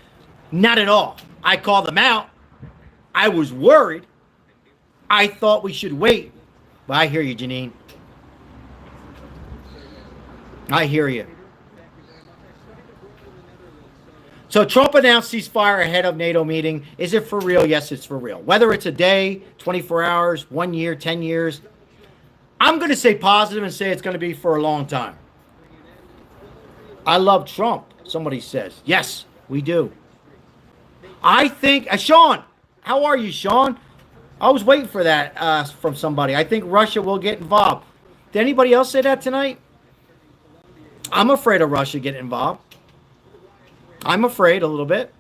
S4: Not at all. I called him out. I was worried. I thought we should wait. But I hear you, Janine. I hear you. So Trump announced ceasefire ahead of NATO meeting. Is it for real? Yes, it's for real. Whether it's a day, 24 hours, 1 year, 10 years, I'm going to say positive and say it's going to be for a long time. I love Trump, somebody says. Yes, we do. I think, Sean, how are you, Sean? I was waiting for that from somebody. I think Russia will get involved. Did anybody else say that tonight? I'm afraid of Russia getting involved. I'm afraid a little bit.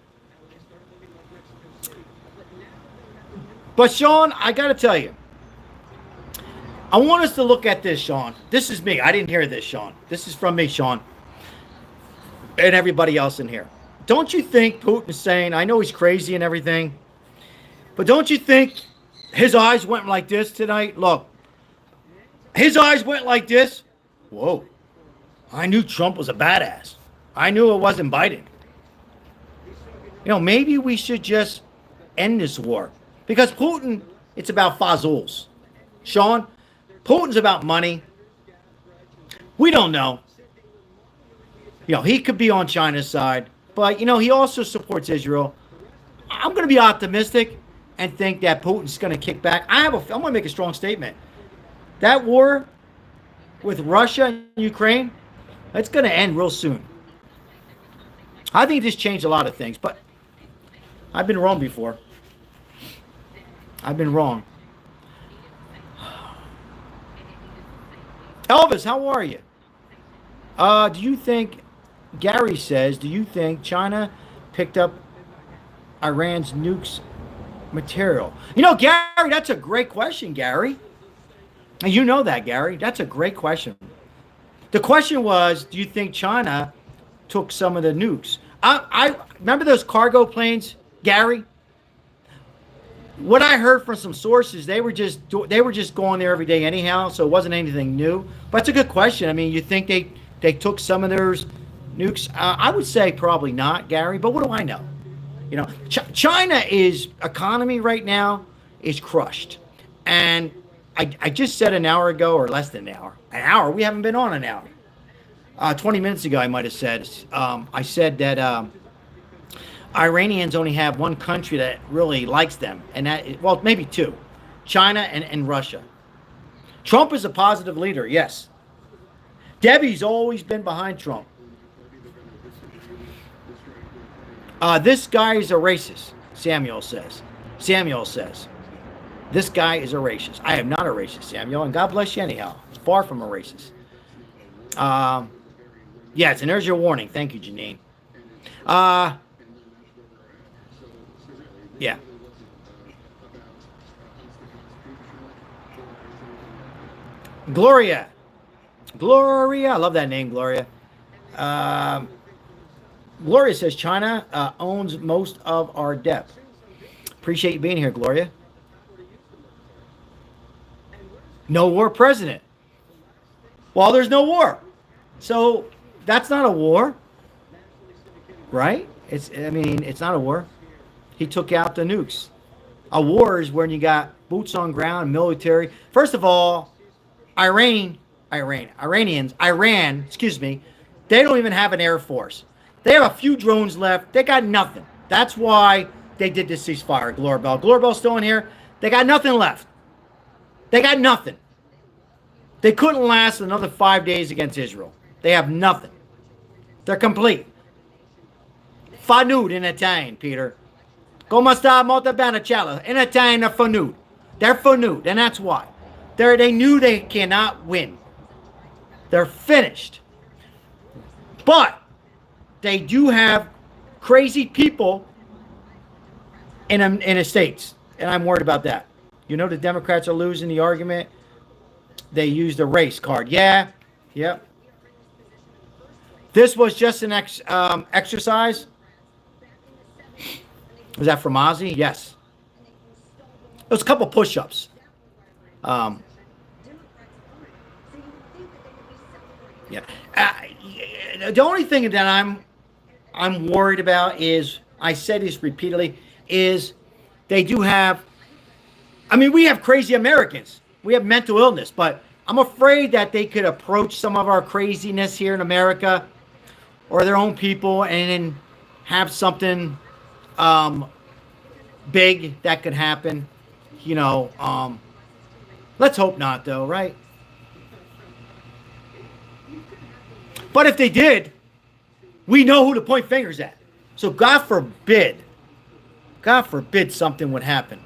S4: But Sean, I got to tell you, I want us to look at this, Sean. This is me. I didn't hear this, Sean. This is from me, Sean. And everybody else in here. Don't you think Putin is saying, I know he's crazy and everything, but don't you think his eyes went like this tonight? Look, his eyes went like this. Whoa. I knew Trump was a badass. I knew it wasn't Biden. You know, maybe we should just end this war. Because Putin, it's about fazuls. Sean, Putin's about money. We don't know. You know, he could be on China's side. But, you know, he also supports Israel. I'm going to be optimistic and think that Putin's going to kick back. I'm going to make a strong statement. That war with Russia and Ukraine, it's going to end real soon. I think this changed a lot of things, but I've been wrong before. I've been wrong. Elvis, how are you? Do you think, Gary says, do you think China picked up Iran's nukes material? You know, Gary, that's a great question, Gary. And you know that, Gary. That's a great question. The question was, do you think China took some of the nukes? I remember those cargo planes, Gary? What I heard from some sources, they were just going there every day anyhow, so it wasn't anything new. But it's a good question. I mean, you think they took some of their nukes? I would say probably not, Gary, but what do I know? You know, China's economy right now is crushed. And I just said an hour ago, or less than an hour, we haven't been on an hour. 20 minutes ago, I might have said, I said that Iranians only have one country that really likes them, and that, well, maybe two, China and Russia. Trump is a positive leader, yes. Debbie's always been behind Trump. This guy is a racist, Samuel says. This guy is a racist. I am not a racist, Samuel, and God bless you anyhow. Far from a racist. Yes, and there's your warning. Thank you, Janine. Yeah. Gloria. Gloria. I love that name, Gloria. Gloria says China owns most of our debt. Appreciate you being here, Gloria. No war president. Well, there's no war. So that's not a war. Right? It's not a war. He took out the nukes. A war is when you got boots on ground, military. First of all, Iran, they don't even have an air force. They have a few drones left. They got nothing. That's why they did this ceasefire, Glorbell. Glorbell's still in here. They got nothing left. They got nothing. They couldn't last another 5 days against Israel. They have nothing. They're complete. Fanud in Italian, Peter. Come sta molto bene, cielo. In Italian, they're fanud. They're fanud, and that's why. They knew they cannot win. They're finished. But they do have crazy people in the states, and I'm worried about that. You know the Democrats are losing the argument. They used a race card. Yeah. Yep. This was just an exercise. Was that from Ozzy? Yes. It was a couple push-ups. Yeah. The only thing that I'm worried about is, I said this repeatedly, is they do have, we have crazy Americans. We have mental illness, but I'm afraid that they could approach some of our craziness here in America or their own people and then have something big that could happen. Let's hope not, though, right? But if they did, we know who to point fingers at. So God forbid something would happen.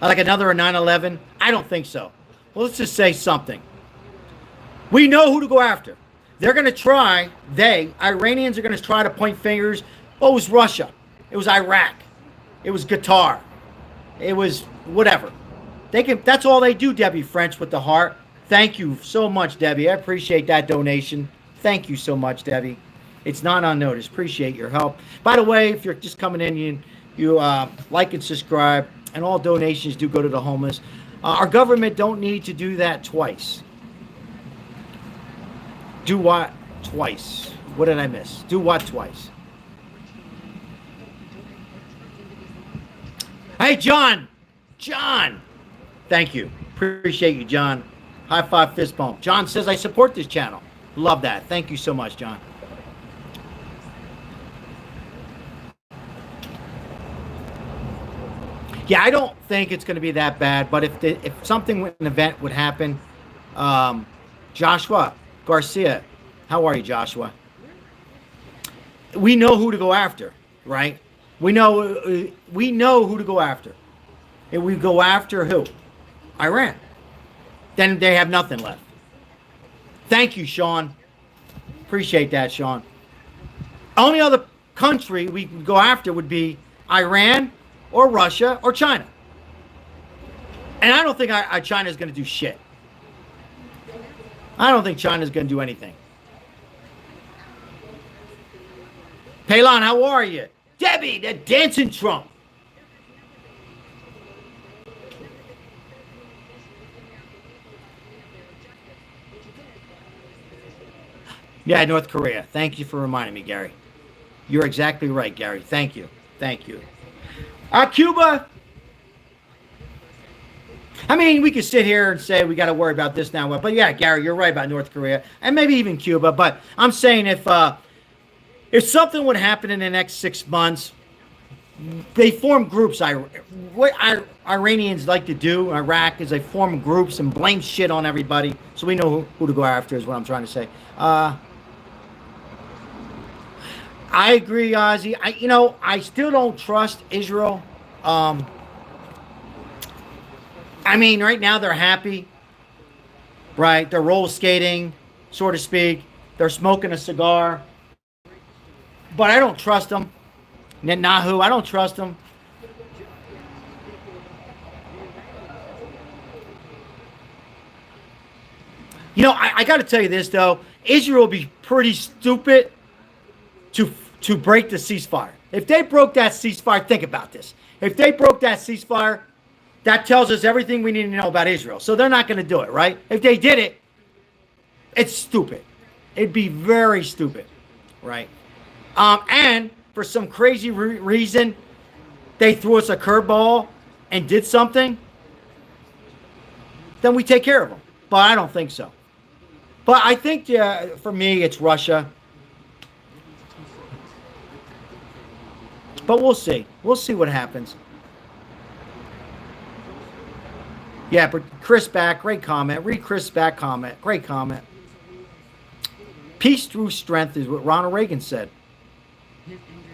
S4: Like another 9/11? I don't think so. Well, let's just say something. We know who to go after. They're going to try, Iranians are going to try to point fingers. Oh, it was Russia. It was Iraq. It was Qatar. It was whatever. That's all they do, Debbie French with the heart. Thank you so much, Debbie. I appreciate that donation. Thank you so much, Debbie. It's not unnoticed. Appreciate your help. By the way, if you're just coming in, you like and subscribe, and all donations do go to the homeless. Our government don't need to do that twice. Do what twice? What did I miss? Do what twice? Hey, John. Thank you. Appreciate you, John. High five, fist bump. John says, I support this channel. Love that. Thank you so much, John. Yeah, I don't think it's going to be that bad, but if something, an event would happen, Joshua Garcia, how are you, Joshua? We know who to go after, right? We know who to go after. And we go after who? Iran. Then they have nothing left. Thank you, Sean. Appreciate that, Sean. Only other country we can go after would be Iran or Russia or China. And I don't think China's going to do shit. I don't think China's going to do anything. Palon, how are you? Debbie, the dancing Trump. Yeah, North Korea. Thank you for reminding me, Gary. You're exactly right, Gary. Thank you. Cuba. We could sit here and say we got to worry about this now, but yeah, Gary, you're right about North Korea and maybe even Cuba. But I'm saying if something would happen in the next 6 months, they form groups. What Iranians like to do in Iraq is they form groups and blame shit on everybody. So we know who to go after is what I'm trying to say. I agree, Ozzy. I still don't trust Israel. I mean, right now they're happy, right? They're roller skating, so to speak. They're smoking a cigar. But I don't trust them. Netanyahu, I don't trust him. You know, I got to tell you this, though. Israel will be pretty stupid to break the ceasefire. If they broke that ceasefire, think about this. If they broke that ceasefire, that tells us everything we need to know about Israel. So they're not going to do it, right? If they did it, it's stupid. It'd be very stupid, right? And for some crazy reason, they threw us a curveball and did something, then we take care of them. But I don't think so. But I think, for me, it's Russia. But we'll see. We'll see what happens. Yeah, but Chris back, great comment. Read Chris back comment, great comment. Peace through strength is what Ronald Reagan said.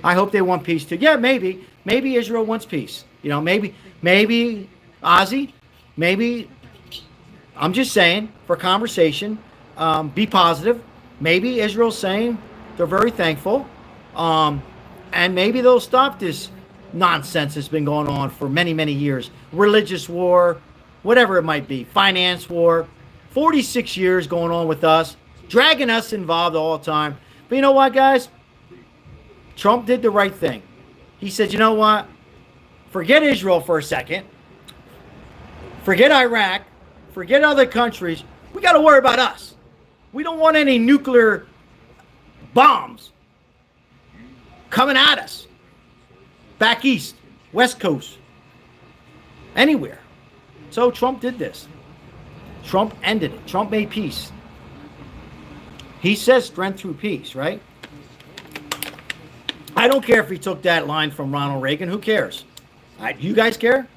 S4: I hope they want peace too. Yeah, maybe. Maybe Israel wants peace. You know, maybe Ozzy, maybe, I'm just saying, for conversation, be positive. Maybe Israel's saying they're very thankful. And maybe they'll stop this nonsense that's been going on for many, many years. Religious war, whatever it might be. Finance war. 46 years going on with us. Dragging us involved all the time. But you know what, guys? Trump did the right thing. He said, you know what? Forget Israel for a second. Forget Iraq. Forget other countries. We got to worry about us. We don't want any nuclear bombs coming at us. Back east, west coast, anywhere. So Trump did this. Trump ended it. Trump made peace. He says strength through peace, right? I don't care if he took that line from Ronald Reagan. Who cares? You guys care?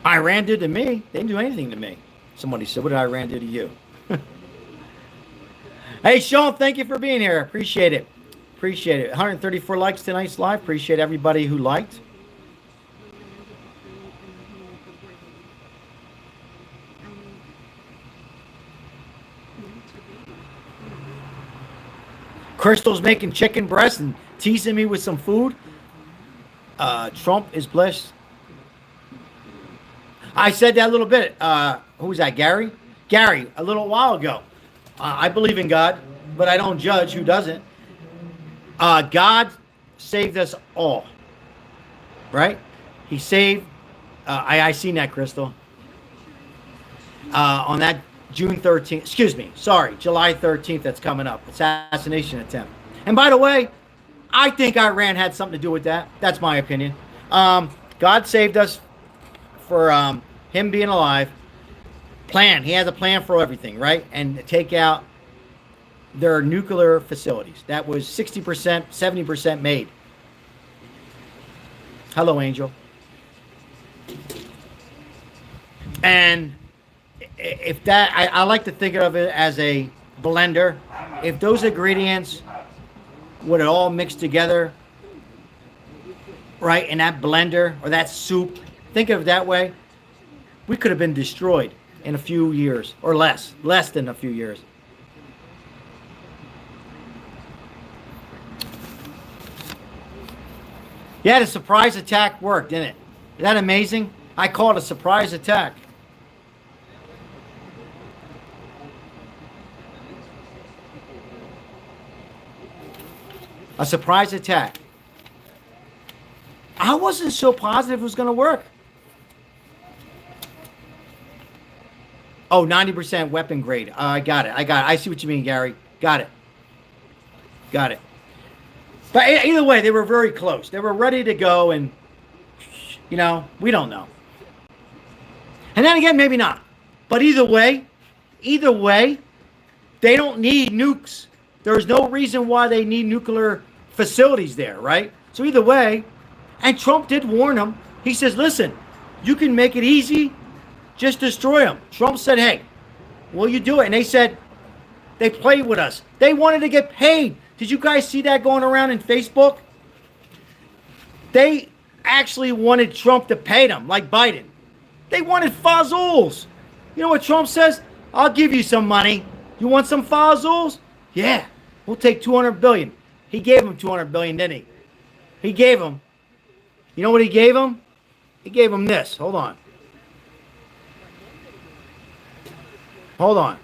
S4: Iran did to me. They didn't do anything to me. Somebody said, what did Iran do to you? Hey, Sean, thank you for being here. Appreciate it. Appreciate it. 134 likes tonight's live. Appreciate everybody who liked. Crystal's making chicken breast and teasing me with some food. Trump is blessed. I said that a little bit. Who was that, Gary? Gary, a little while ago. I believe in God, but I don't judge who doesn't. God saved us all. Right? He saved. I seen that, Crystal. On that June 13th. Excuse me. Sorry. July 13th that's coming up. Assassination attempt. And by the way, I think Iran had something to do with that. That's my opinion. God saved us for him being alive. Plan. He has a plan for everything, right? And take out their nuclear facilities. That was 60%, 70% made. Hello, Angel. And if that, I like to think of it as a blender. If those ingredients would have all mixed together, right, in that blender or that soup, think of it that way, we could have been destroyed in a few years or less than a few years. Yeah, the surprise attack worked, didn't it? Is that amazing? I call it a surprise attack. A surprise attack. I wasn't so positive it was going to work. Oh, 90% weapon grade. I got it. I see what you mean, Gary. Got it. But either way, they were very close. They were ready to go, and, you know, we don't know. And then again, maybe not. But either way, they don't need nukes. There's no reason why they need nuclear facilities there, right? So either way, and Trump did warn them. He says, listen, you can make it easy, just destroy them. Trump said, hey, will you do it? And they said, They played with us. They wanted to get paid. Did you guys see that going around in Facebook? They actually wanted Trump to pay them, like Biden. They wanted fazools. You know what Trump says? I'll give you some money. You want some fazools? Yeah, we'll take $200 billion. He gave him $200 billion, didn't he? He gave him. You know what he gave him? He gave him this. Hold on. Hold on.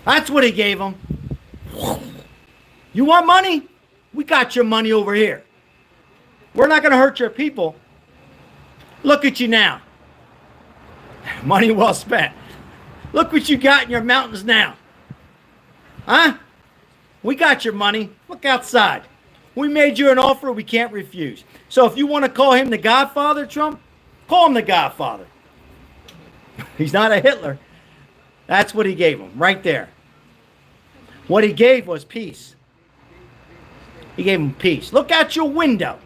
S4: That's what he gave him. You want money? We got your money over here. We're not going to hurt your people. Look at you now. Money well spent. Look what you got in your mountains now. Huh? We got your money. Look outside. We made you an offer we can't refuse. So if you want to call him the Godfather, Trump, call him the Godfather. He's not a Hitler. That's what he gave him right there. What he gave was peace. He gave him peace. Look out your window.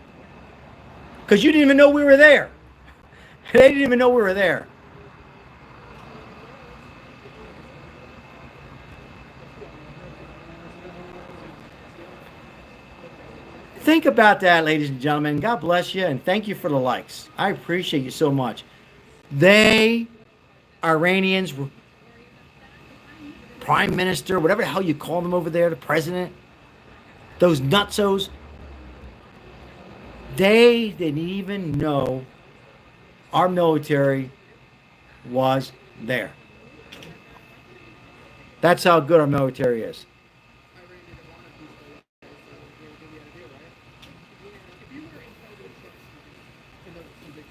S4: Because you didn't even know we were there. They didn't even know we were there. Think about that, ladies and gentlemen. God bless you, and thank you for the likes. I appreciate you so much. They, Iranians, prime minister, whatever the hell you call them over there, the president, those nutsos, they didn't even know our military was there. That's how good our military is.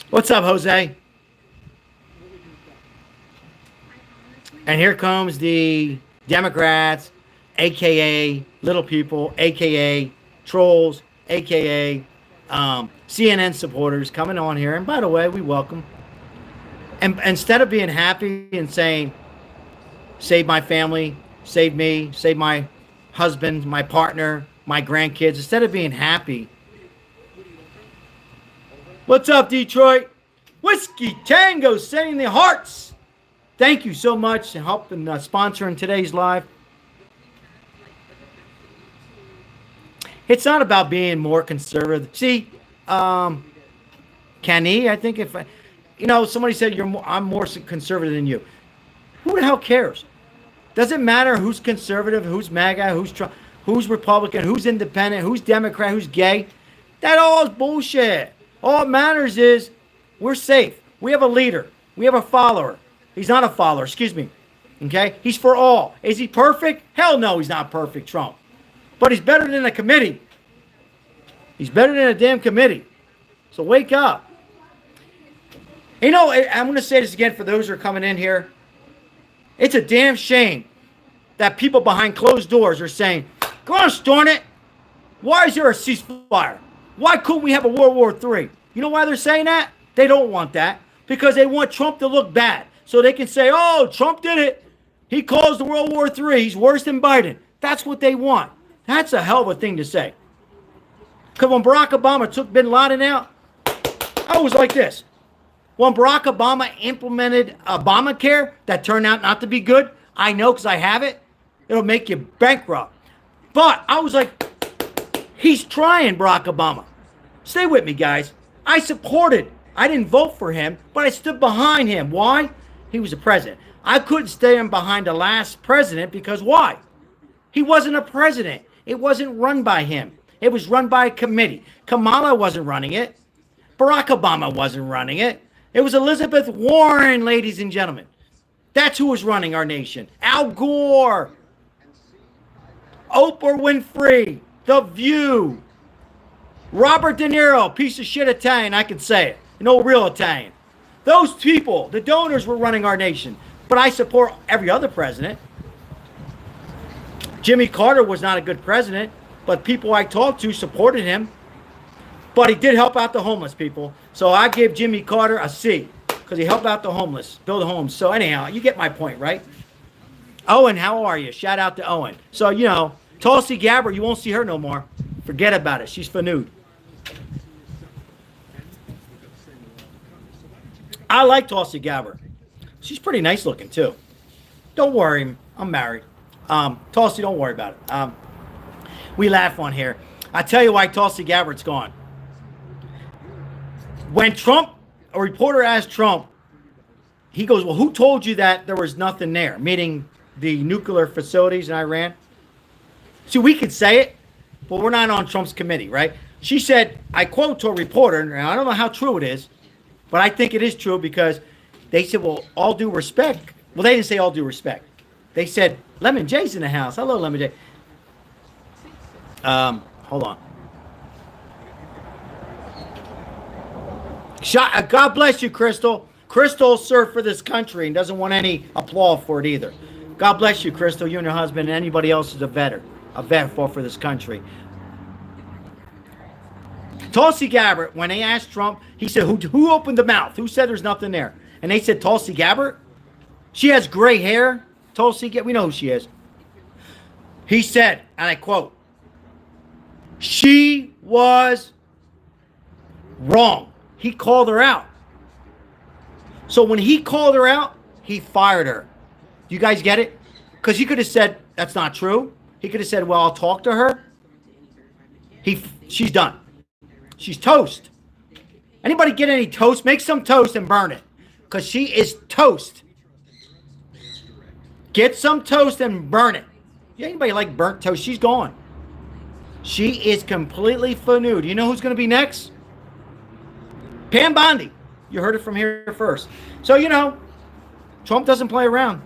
S4: What's up, Jose? And here comes the Democrats, a.k.a. little people, a.k.a. trolls, a.k.a. CNN supporters coming on here. And by the way, we welcome. And instead of being happy and saying, save my family, save me, save my husband, my partner, my grandkids, instead of being happy, what's up, Detroit? Whiskey Tango sending the hearts. Thank you so much for helping sponsoring today's live. It's not about being more conservative. See, Kenny, I think somebody said I'm more conservative than you. Who the hell cares? Doesn't matter who's conservative, who's MAGA, who's Trump, who's Republican, who's independent, who's Democrat, who's gay. That all is bullshit. All that matters is we're safe. We have a leader. We have a follower. He's not a follower, excuse me. Okay? He's for all. Is he perfect? Hell no, he's not perfect, Trump. But he's better than a committee. He's better than a damn committee. So wake up. You know, I'm going to say this again for those who are coming in here. It's a damn shame that people behind closed doors are saying, gosh darn it, why is there a ceasefire? Why couldn't we have a World War III? You know why they're saying that? They don't want that. Because they want Trump to look bad. So they can say, oh, Trump did it. He caused the World War III. He's worse than Biden. That's what they want. That's a hell of a thing to say. Because when Barack Obama took bin Laden out, I was like this. When Barack Obama implemented Obamacare, that turned out not to be good. I know because I have it. It'll make you bankrupt. But I was like, he's trying, Barack Obama. Stay with me, guys. I supported. I didn't vote for him, but I stood behind him. Why? He was a president. I couldn't stand behind the last president because why? He wasn't a president. It wasn't run by him. It was run by a committee. Kamala wasn't running it. Barack Obama wasn't running it. It was Elizabeth Warren, ladies and gentlemen. That's who was running our nation. Al Gore. Oprah Winfrey. The View. Robert De Niro, piece of shit Italian, I can say it. No real Italian. Those people, the donors, were running our nation. But I support every other president. Jimmy Carter was not a good president, but people I talked to supported him. But he did help out the homeless people. So I give Jimmy Carter a C because he helped out the homeless, build homes. So anyhow, you get my point, right? Owen, how are you? Shout out to Owen. So, Tulsi Gabbard, you won't see her no more. Forget about it. She's finooed. I like Tulsi Gabbard. She's pretty nice looking too. Don't worry, I'm married. Tulsi, don't worry about it. We laugh on here. I tell you why Tulsi Gabbard's gone. When a reporter asked Trump, he goes, well, who told you that there was nothing there? Meaning the nuclear facilities in Iran. See, we could say it, but we're not on Trump's committee, right? She said, I quote to a reporter, and I don't know how true it is, but I think it is true because they said, well, all due respect. Well, they didn't say all due respect. They said, Lemon J's in the house. Hello, Lemon J. Hold on. God bless you, Crystal. Crystal served for this country and doesn't want any applause for it either. God bless you, Crystal. You and your husband and anybody else is a vet for this country. Tulsi Gabbard, when they asked Trump, he said, who opened the mouth? Who said there's nothing there? And they said, Tulsi Gabbard? She has gray hair. Tulsi Gabbard, we know who she is. He said, and I quote, she was wrong. He called her out. So when he called her out, he fired her. Do you guys get it? Because he could have said, that's not true. He could have said, well, I'll talk to her. She's done. She's toast. Anybody get any toast? Make some toast and burn it. Because she is toast. Get some toast and burn it. Anybody like burnt toast? She's gone. She is completely finooed. You know who's going to be next? Pam Bondi. You heard it from here first. So, you know, Trump doesn't play around.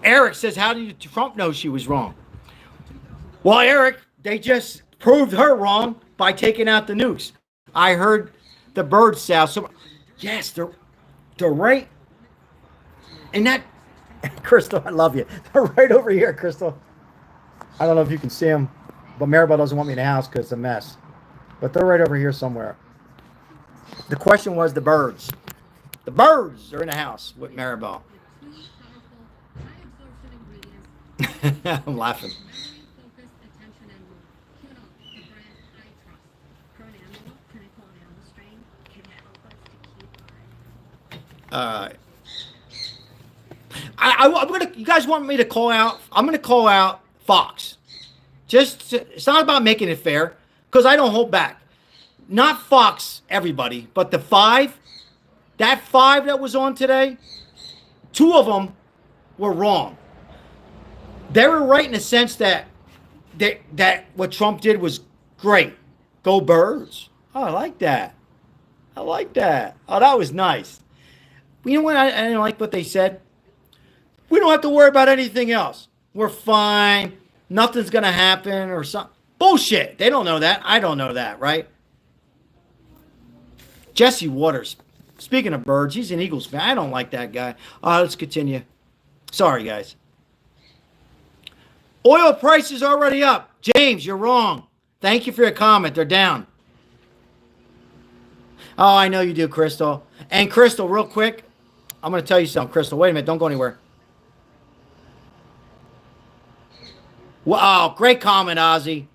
S4: Eric says, how did Trump know she was wrong? Well, Eric, they just proved her wrong by taking out the nukes. I heard the birds sound. So, yes, they're right. And that, Crystal, I love you. They're right over here, Crystal. I don't know if you can see them, but Maribel doesn't want me in the house because it's a mess. But they're right over here somewhere. The question was the birds. The birds are in the house with Maribel. I'm laughing. I'm gonna. You guys want me to call out? I'm gonna call out Fox. It's not about making it fair because I don't hold back. Not Fox, everybody, but the five. That five that was on today, two of them were wrong. They were right in the sense that what Trump did was great. Go Birds. Oh, I like that. I like that. Oh, that was nice. You know what? I didn't like what they said. We don't have to worry about anything else. We're fine. Nothing's going to happen or something. Bullshit. They don't know that. I don't know that, right? Jesse Waters. Speaking of birds, he's an Eagles fan. I don't like that guy. Let's continue. Sorry, guys. Oil prices already up. James, you're wrong. Thank you for your comment. They're down. Oh, I know you do, Crystal. And Crystal, real quick, I'm going to tell you something. Crystal, wait a minute. Don't go anywhere. Wow, great comment, Ozzy.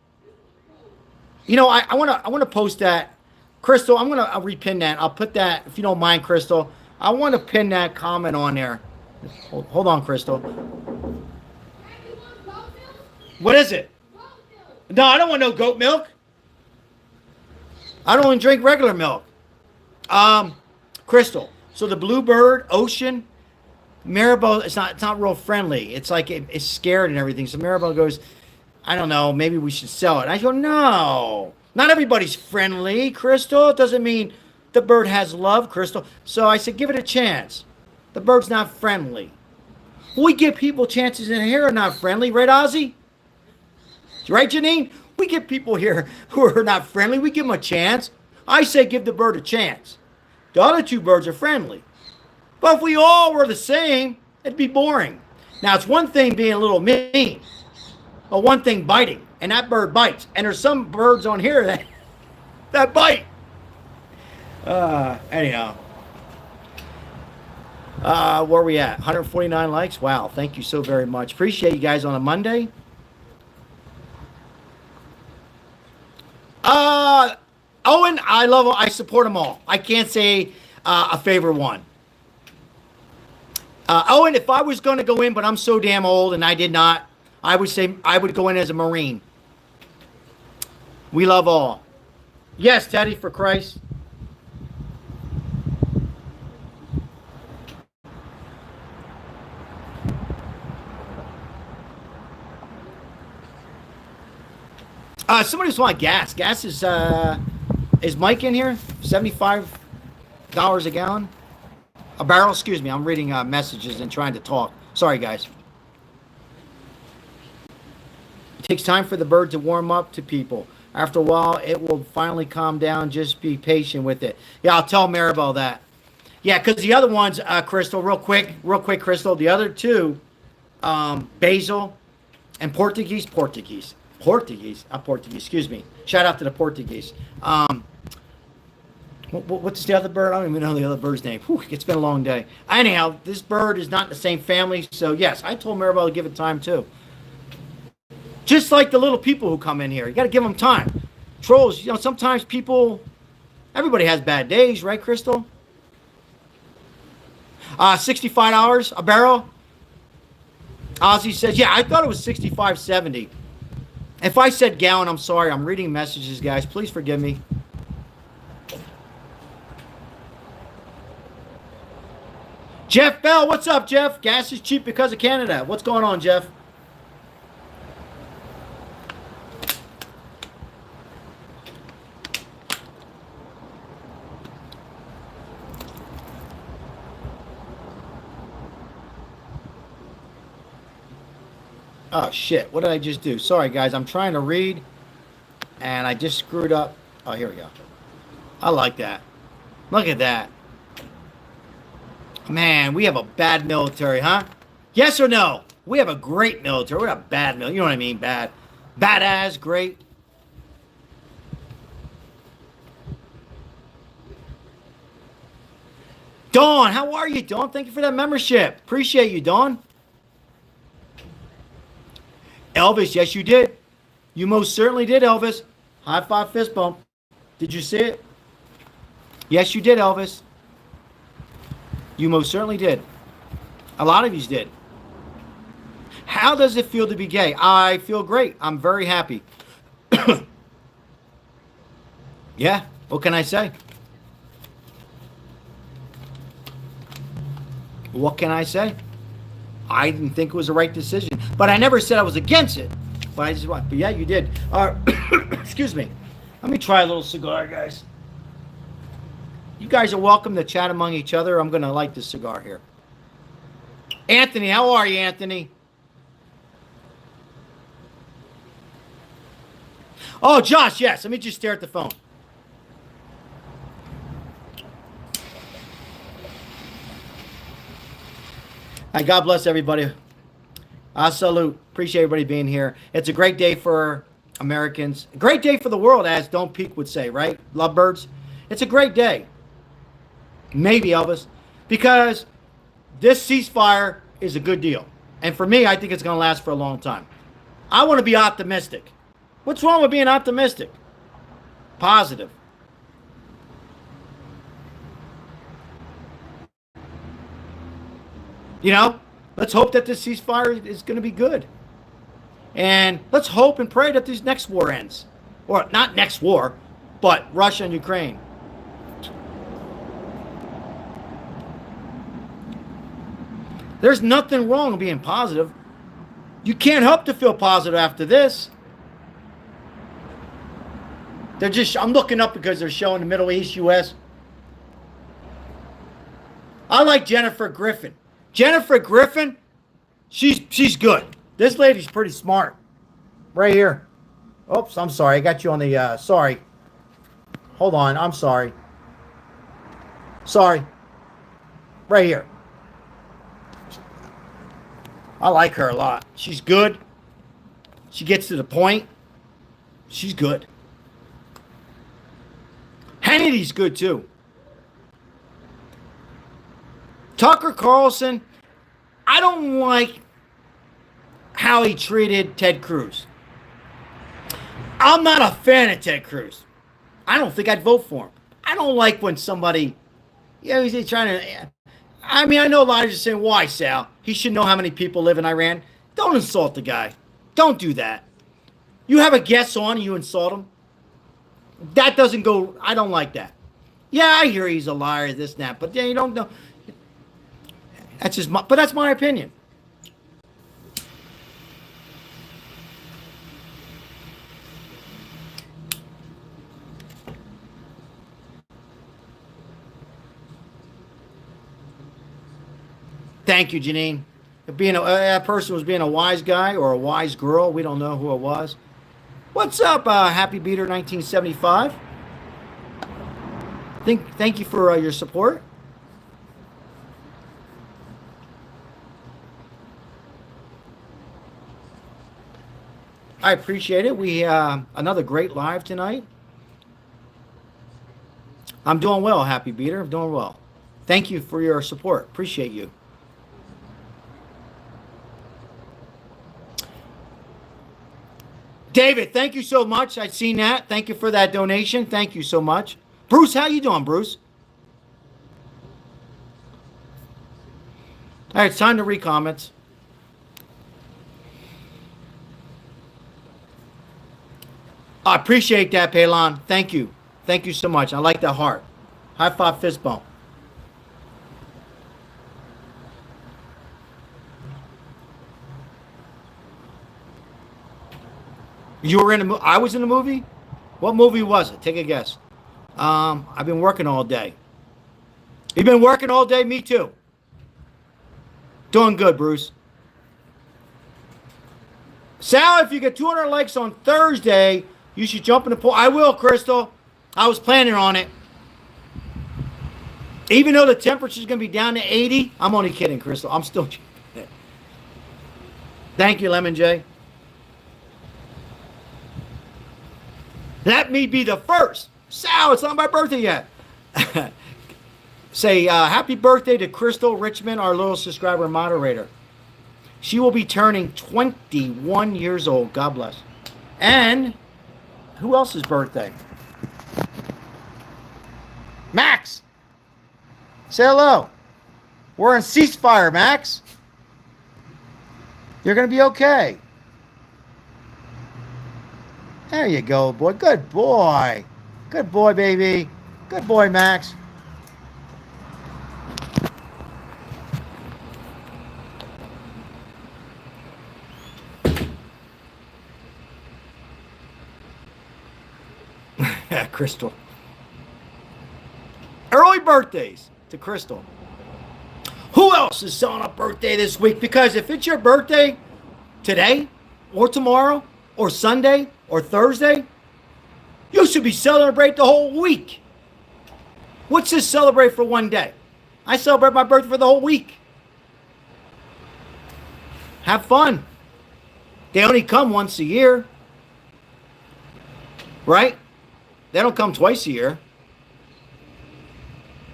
S4: You know, I want to post that. Crystal, I'm going to repin that. I'll put that, if you don't mind, Crystal. I want to pin that comment on there. Hold on, Crystal. What is it? No, I don't want no goat milk. I don't want to drink regular milk. Crystal. So the Bluebird Ocean, Maribel, it's not real friendly. It's like it's scared and everything. So Maribel goes, I don't know, maybe we should sell it. I go, no, not everybody's friendly, Crystal. It doesn't mean the bird has love, Crystal. So I said, give it a chance. The bird's not friendly. We give people chances in here are not friendly, right, Ozzy? Right, Janine? We give people here who are not friendly. We give them a chance. I say give the bird a chance. The other two birds are friendly. But if we all were the same, it'd be boring. Now, it's one thing being a little mean, but one thing biting, and that bird bites. And there's some birds on here that bite. Anyhow. Where are we at? 149 likes? Wow, thank you so very much. Appreciate you guys on a Monday. Owen, I love. I support them all. I can't say a favorite one. Owen, if I was going to go in, but I'm so damn old and I did not, I would say I would go in as a Marine. We love all. Yes, Teddy, for Christ. Somebody just want gas. Gas is Mike in here? $75 a gallon? A barrel? Excuse me. I'm reading messages and trying to talk. Sorry, guys. It takes time for the bird to warm up to people. After a while, it will finally calm down. Just be patient with it. Yeah, I'll tell Maribel that. Yeah, because the other ones, Crystal, real quick, Crystal. The other two, Basil and Portuguese, excuse me. Shout out to the Portuguese. What's the other bird? I don't even know the other bird's name. Whew, it's been a long day. Anyhow, this bird is not in the same family. So, yes, I told Maribel to give it time, too. Just like the little people who come in here. You got to give them time. Trolls, you know, sometimes people, everybody has bad days, right, Crystal? $65 a barrel. Ozzy says, yeah, I thought it was $65.70. If I said gallon, I'm sorry. I'm reading messages, guys. Please forgive me. Jeff Bell, what's up, Jeff? Gas is cheap because of Canada. What's going on, Jeff? Oh, shit. What did I just do? Sorry, guys. I'm trying to read, and I just screwed up. Oh, here we go. I like that. Look at that. Man, we have a bad military, huh? Yes or no? We have a great military. We're a bad military. You know what I mean? Bad. Badass, great. Dawn, how are you, Dawn? Thank you for that membership. Appreciate you, Dawn. Elvis, yes, you did. You most certainly did, Elvis. High five, fist bump. Did you see it? Yes, you did, Elvis. You most certainly did. A lot of you did. How does it feel to be gay? I feel great. I'm very happy. Yeah, what can I say? What can I say? I didn't think it was the right decision. But I never said I was against it. But I just want. But yeah, you did. Excuse me. Let me try a little cigar, guys. You guys are welcome to chat among each other. I'm going to light this cigar here. Anthony, how are you, Anthony? Oh, Josh, yes. Let me just stare at the phone. Hi, God bless everybody. I salute. Appreciate everybody being here. It's a great day for Americans. A great day for the world, as Don't Peek would say, right? Lovebirds. It's a great day. Maybe, Elvis. Because this ceasefire is a good deal. And for me, I think it's going to last for a long time. I want to be optimistic. What's wrong with being optimistic? Positive. You know, let's hope that this ceasefire is going to be good. And let's hope and pray that this next war ends. Or not next war, but Russia and Ukraine. There's nothing wrong with being positive. You can't help to feel positive after this. I'm looking up because they're showing the Middle East, U.S. I like Jennifer Griffin. Jennifer Griffin, she's good. This lady's pretty smart. Right here. Oops, I'm sorry. I got you on the, sorry. Hold on, I'm sorry. Sorry. Right here. I like her a lot. She's good. She gets to the point. She's good. Hannity's good too. Tucker Carlson, I don't like how he treated Ted Cruz. I'm not a fan of Ted Cruz. I don't think I'd vote for him. I don't like when somebody, he's trying to. I mean, I know a lot of you saying, why, Sal? He should know how many people live in Iran. Don't insult the guy. Don't do that. You have a guest on and you insult him. That doesn't go, I don't like that. Yeah, I hear he's a liar, this and that, but then you don't know. That's just but that's my opinion. Thank you, Janine. That person was being a wise guy or a wise girl. We don't know who it was. What's up, Happy Beater 1975? Thank you for your support. I appreciate it. We another great live tonight. I'm doing well, Happy Beater. I'm doing well. Thank you for your support. Appreciate you. David, thank you so much. I've seen that. Thank you for that donation. Thank you so much. Bruce, how you doing, Bruce? All right, it's time to read comments. I appreciate that, Palon. Thank you. Thank you so much. I like that heart. High five, fist bump. You were in a movie? I was in a movie? What movie was it? Take a guess. I've been working all day. You've been working all day? Me too. Doing good, Bruce. Sal, if you get 200 likes on Thursday, you should jump in the pool. I will, Crystal. I was planning on it. Even though the temperature is going to be down to 80, I'm only kidding, Crystal. I'm still kidding. Thank you, Lemon J. Let me be the first. Sal, it's not my birthday yet. Say happy birthday to Crystal Richmond, our little subscriber and moderator. She will be turning 21 years old. God bless. And who else's birthday? Max. Say hello. We're in ceasefire, Max. You're going to be okay. There you go, boy. Good boy. Good boy, baby. Good boy, Max. Crystal. Early birthdays to Crystal. Who else is selling a birthday this week? Because if it's your birthday today or tomorrow or Sunday or Thursday, you should be celebrating the whole week. What's this celebrate for one day? I celebrate my birthday for the whole week. Have fun. They only come once a year. Right? They don't come twice a year.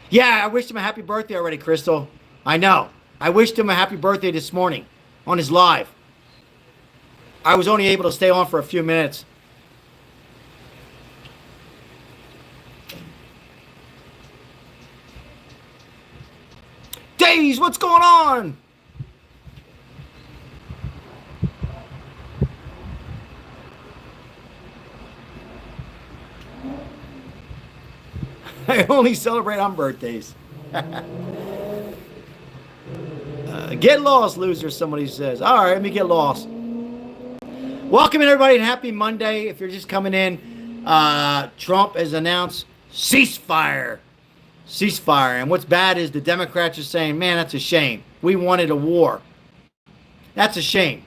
S4: Yeah, I wished him a happy birthday already, Crystal. I know. I wished him a happy birthday this morning on his live. I was only able to stay on for a few minutes. Days, what's going on? I only celebrate on birthdays. Get lost, loser, somebody says. All right, let me get lost. Welcome, everybody, and happy Monday. If you're just coming in, Trump has announced ceasefire. Ceasefire. And what's bad is the Democrats are saying, man, that's a shame. We wanted a war. That's a shame.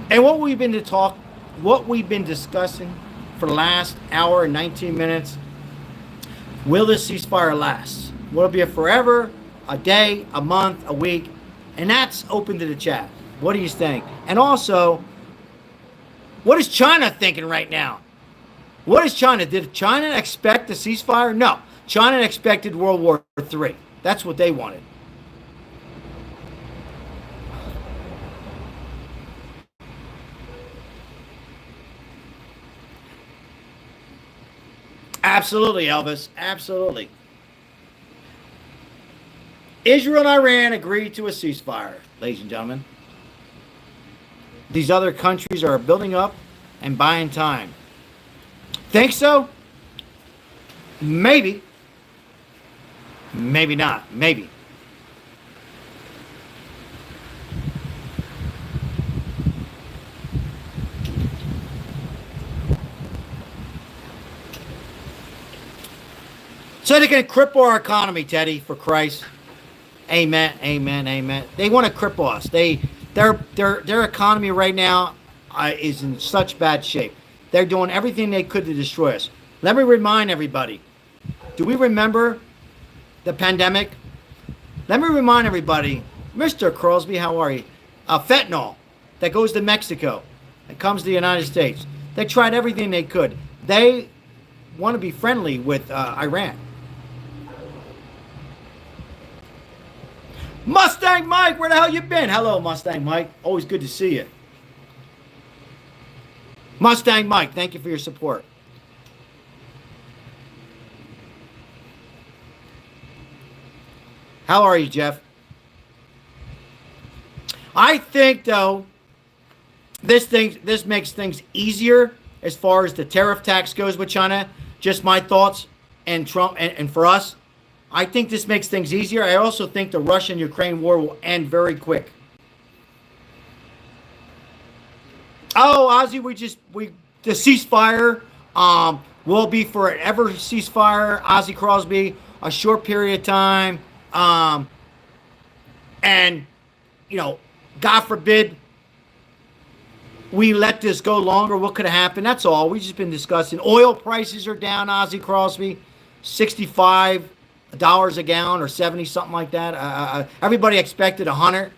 S4: And what we've been discussing for the last hour and 19 minutes, will this ceasefire last? Will it be a forever, a day, a month, a week? And that's open to the chat. What do you think? And also, what is China thinking right now? What is China? Did China expect a ceasefire? No. China expected World War III. That's what they wanted. Absolutely, Elvis. Absolutely. Israel and Iran agreed to a ceasefire, ladies and gentlemen. These other countries are building up and buying time. Think so? Maybe. Maybe not. Maybe. So they can cripple our economy, Teddy, for Christ. Amen, amen, amen. They want to cripple us. Their economy right now is in such bad shape. They're doing everything they could to destroy us. Let me remind everybody. Do we remember the pandemic? Let me remind everybody, Mr. Crosby, how are you? Fentanyl that goes to Mexico, that comes to the United States. They tried everything they could. They want to be friendly with Iran. Mustang Mike, where the hell you been? Hello, Mustang Mike. Always good to see you. Mustang Mike, thank you for your support. How are you, Jeff? I think, though, this makes things easier as far as the tariff tax goes with China. Just my thoughts and Trump and for us. I think this makes things easier. I also think the Russia-Ukraine war will end very quick. Oh, Ozzy, the ceasefire will be forever ceasefire. Ozzy Crosby, a short period of time, and God forbid we let this go longer. What could have happened? That's all. We've just been discussing. Oil prices are down, Ozzy Crosby, $65 a gallon or 70, something like that. Everybody expected $100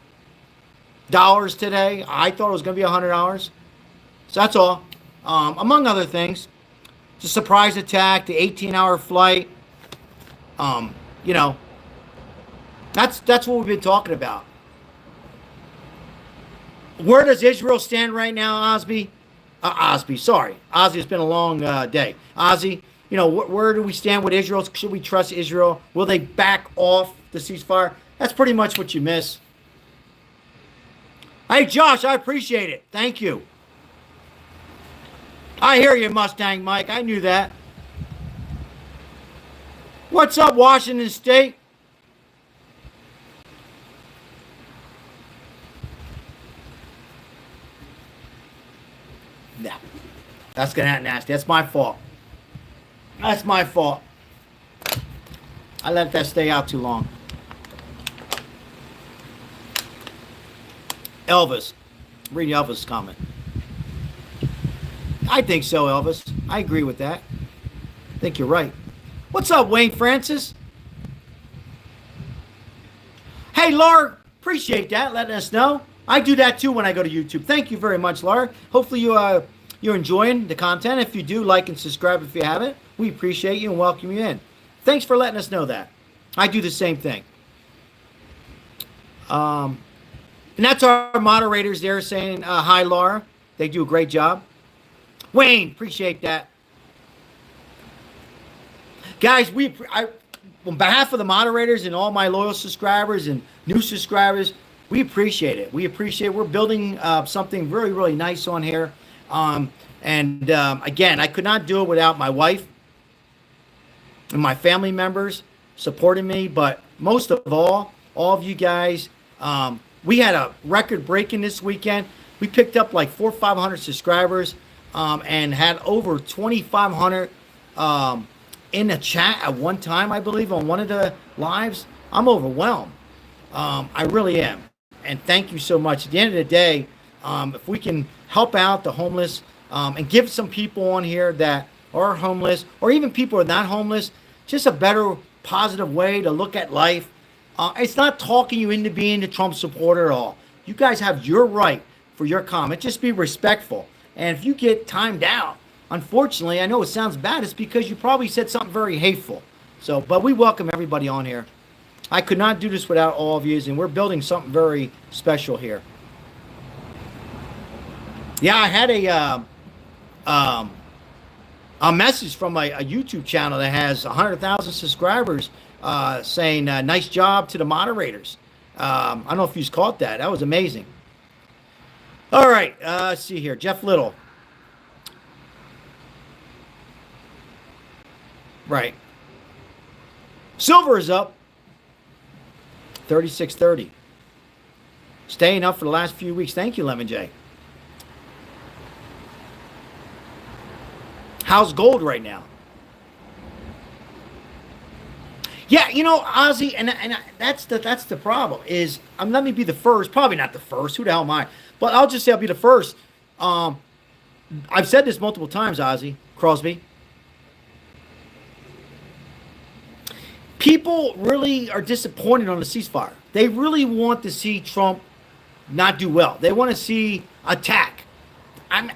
S4: today. I thought it was going to be $100. So that's all. Among other things, the surprise attack, the 18-hour flight. That's what we've been talking about. Where does Israel stand right now, Osby? Sorry. Ozzy, it's been a long day. Ozzy, where do we stand with Israel? Should we trust Israel? Will they back off the ceasefire? That's pretty much what you miss. Hey, Josh, I appreciate it. Thank you. I hear you, Mustang Mike. I knew that. What's up, Washington State? Nah, that's gonna get nasty. That's my fault. That's my fault. I let that stay out too long. Elvis. Read Elvis' comment. I think so, Elvis. I agree with that. I think you're right. What's up, Wayne Francis? Hey, Laura. Appreciate that. Letting us know. I do that too when I go to YouTube. Thank you very much, Laura. Hopefully you're enjoying the content. If you do, like and subscribe if you haven't. We appreciate you and welcome you in. Thanks for letting us know that. I do the same thing. And that's our moderators there saying hi, Laura. They do a great job. Wayne, appreciate that. Guys, on behalf of the moderators and all my loyal subscribers and new subscribers, we appreciate it. We're building something really, really nice on here. Again, I could not do it without my wife and my family members supporting me. But most of all of you guys, we had a record breaking this weekend. We picked up like 400 or 500 subscribers and had over 2,500 in the chat at one time, I believe, on one of the lives. I'm overwhelmed. I really am. And thank you so much. At the end of the day, if we can help out the homeless and give some people on here that are homeless or even people who are not homeless, just a better positive way to look at life. It's not talking you into being a Trump supporter at all. You guys have your right for your comment. Just be respectful. And if you get timed out, unfortunately, I know it sounds bad, it's because you probably said something very hateful. So, but we welcome everybody on here. I could not do this without all of you, and we're building something very special here. Yeah, I had a message from a YouTube channel that has 100,000 subscribers saying nice job to the moderators. I don't know if you've caught that. That was amazing. All right, let's see here. Jeff Little. Right. Silver is up 36.30. Staying up for the last few weeks. Thank you, Lemon J. How's gold right now? Yeah, you know, Ozzy, and that's the problem. Is let me be the first. Probably not the first. Who the hell am I? But I'll just say I'll be the first. I've said this multiple times, Ozzy Crosby. People really are disappointed on the ceasefire. They really want to see Trump not do well. They want to see attack. I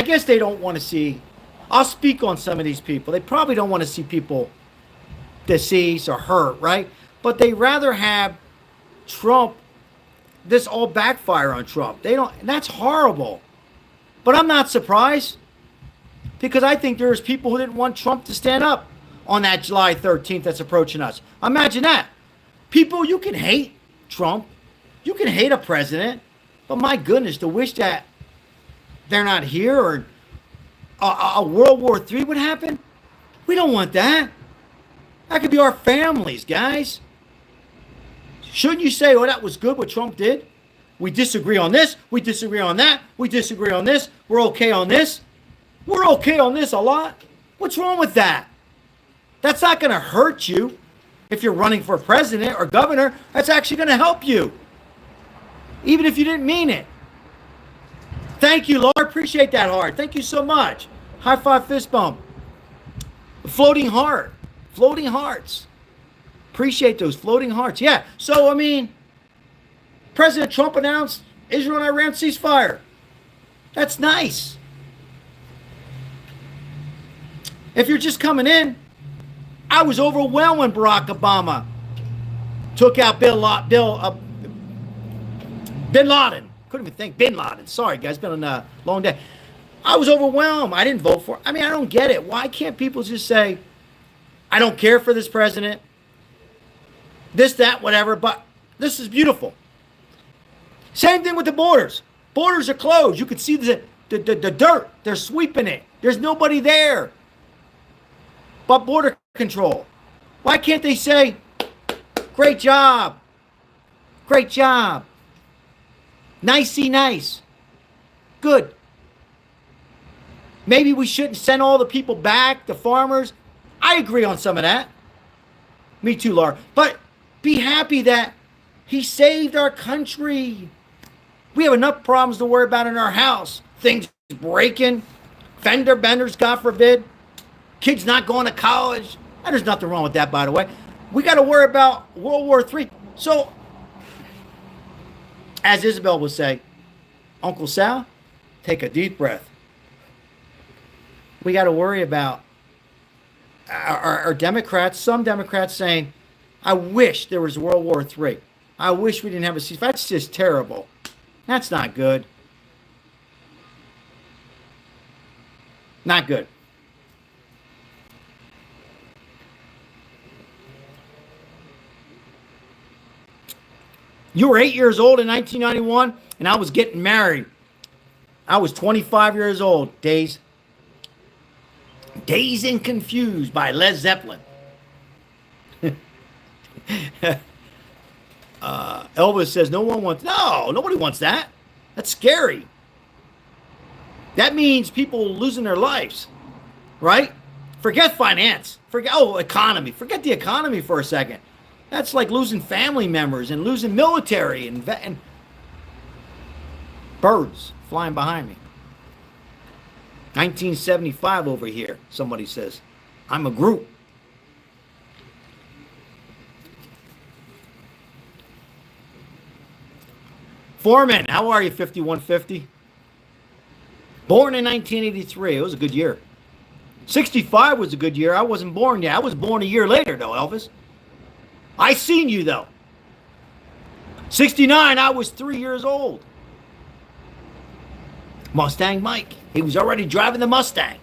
S4: guess they don't want to see. I'll speak on some of these people. They probably don't want to see people deceased or hurt, right? But they rather have Trump, this all backfire on Trump. They don't, and that's horrible. But I'm not surprised because I think there's people who didn't want Trump to stand up on that July 13th that's approaching us. Imagine that. People, you can hate Trump. You can hate a president. But my goodness, to wish that they're not here or a World War III would happen? We don't want that. That could be our families, guys. Shouldn't you say, oh, that was good what Trump did? We disagree on this. We disagree on that. We disagree on this. We're okay on this. We're okay on this a lot. What's wrong with that? That's not going to hurt you if you're running for president or governor. That's actually going to help you, even if you didn't mean it. Thank you, Lord. Appreciate that heart. Thank you so much. High five, fist bump. Floating heart. Floating hearts. Appreciate those floating hearts. Yeah. So, I mean, President Trump announced Israel and Iran ceasefire. That's nice. If you're just coming in, I was overwhelmed when Barack Obama took out Bin Laden. Couldn't even think. Bin Laden. Sorry, guys. It's been a long day. I was overwhelmed. I didn't vote for it. I mean, I don't get it. Why can't people just say, I don't care for this president, this, that, whatever, but this is beautiful. Same thing with the borders. Borders are closed. You can see the dirt. They're sweeping it. There's nobody there but border control. Why can't they say, great job. Great job. Nicey nice. Good. Maybe we shouldn't send all the people back, the farmers. I agree on some of that. Me too, Laura. But be happy that he saved our country. We have enough problems to worry about in our house. Things breaking, fender benders, God forbid. Kids not going to college. And there's nothing wrong with that, by the way. We got to worry about World War III. So, as Isabel would say, Uncle Sal, take a deep breath. We got to worry about our Democrats, some Democrats saying, I wish there was World War III. I wish we didn't have a ceasefire. That's just terrible. That's not good. Not good. You were 8 years old in 1991, and I was getting married. I was 25 years old. Dazed and Confused by Led Zeppelin. Elvis says, nobody wants that. That's scary. That means people losing their lives, right? Forget finance. Economy. Forget the economy for a second. That's like losing family members and losing military and birds flying behind me. 1975 over here, somebody says. I'm a group. Foreman, how are you, 5150? Born in 1983. It was a good year. 65 was a good year. I wasn't born yet. I was born a year later, though, Elvis. I seen you, though. 69, I was 3 years old. Mustang Mike. He was already driving the Mustang.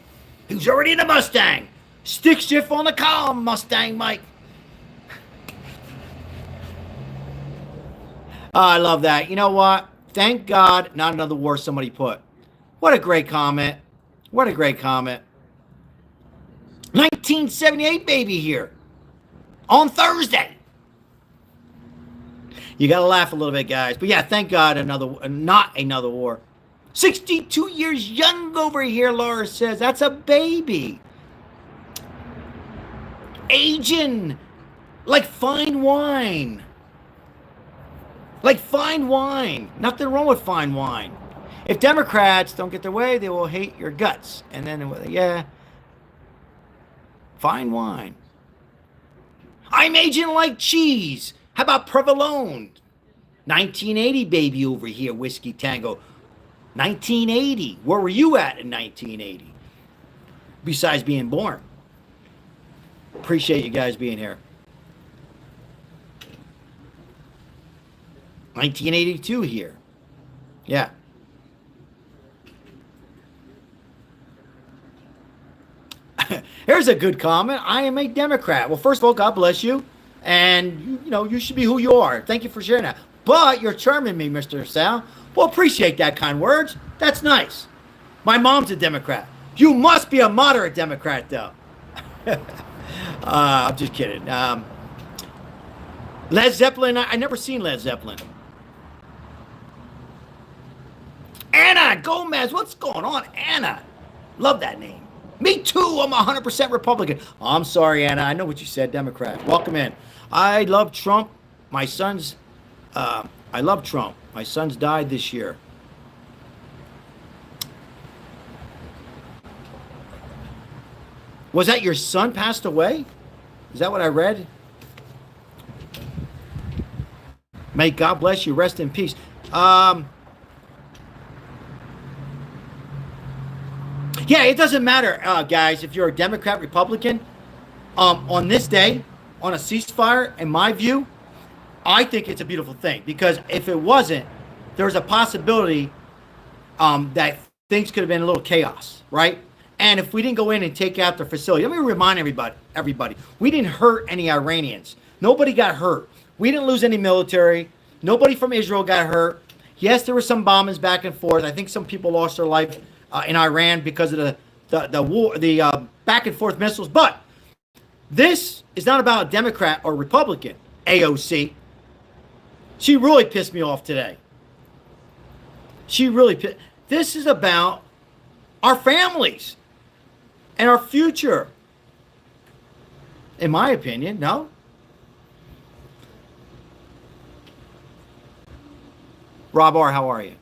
S4: He was already in the Mustang. Stick shift on the column, Mustang Mike. I love that. You know what? Thank God, not another war, somebody put. What a great comment. What a great comment. 1978 baby here on Thursday. You got to laugh a little bit, guys. But yeah, thank God, not another war. 62 years young over here, Laura says. That's a baby. Aging like fine wine. Like fine wine. Nothing wrong with fine wine. If Democrats don't get their way, they will hate your guts. And then, yeah, fine wine. I'm aging like cheese. How about provolone? 1980 baby over here, Whiskey Tango. 1980. Where were you at in 1980? Besides being born. Appreciate you guys being here. 1982 here. Yeah. Here's a good comment. I am a Democrat. Well, first of all, God bless you. And, you should be who you are. Thank you for sharing that. But you're charming me, Mr. Sal. Well, appreciate that kind words. That's nice. My mom's a Democrat. You must be a moderate Democrat, though. I'm just kidding. Led Zeppelin. I never seen Led Zeppelin. Anna Gomez. What's going on, Anna? Love that name. Me too. I'm 100% Republican. Oh, I'm sorry, Anna. I know what you said. Democrat. Welcome in. I love Trump. My son's. I love Trump. My son's died this year. Was that your son passed away? Is that what I read? May God bless you. Rest in peace. Yeah, it doesn't matter, guys, if you're a Democrat, Republican. On this day, on a ceasefire, in my view, I think it's a beautiful thing. Because if it wasn't, there's a possibility that things could have been a little chaos, right? And if we didn't go in and take out their facility, let me remind everybody, we didn't hurt any Iranians. Nobody got hurt. We didn't lose any military. Nobody from Israel got hurt. Yes, there were some bombings back and forth. I think some people lost their life in Iran because of the war, the back and forth missiles. But this is not about a Democrat or Republican. AOC. She really pissed me off today. This is about our families and our future. In my opinion, no? Rob R., how are you?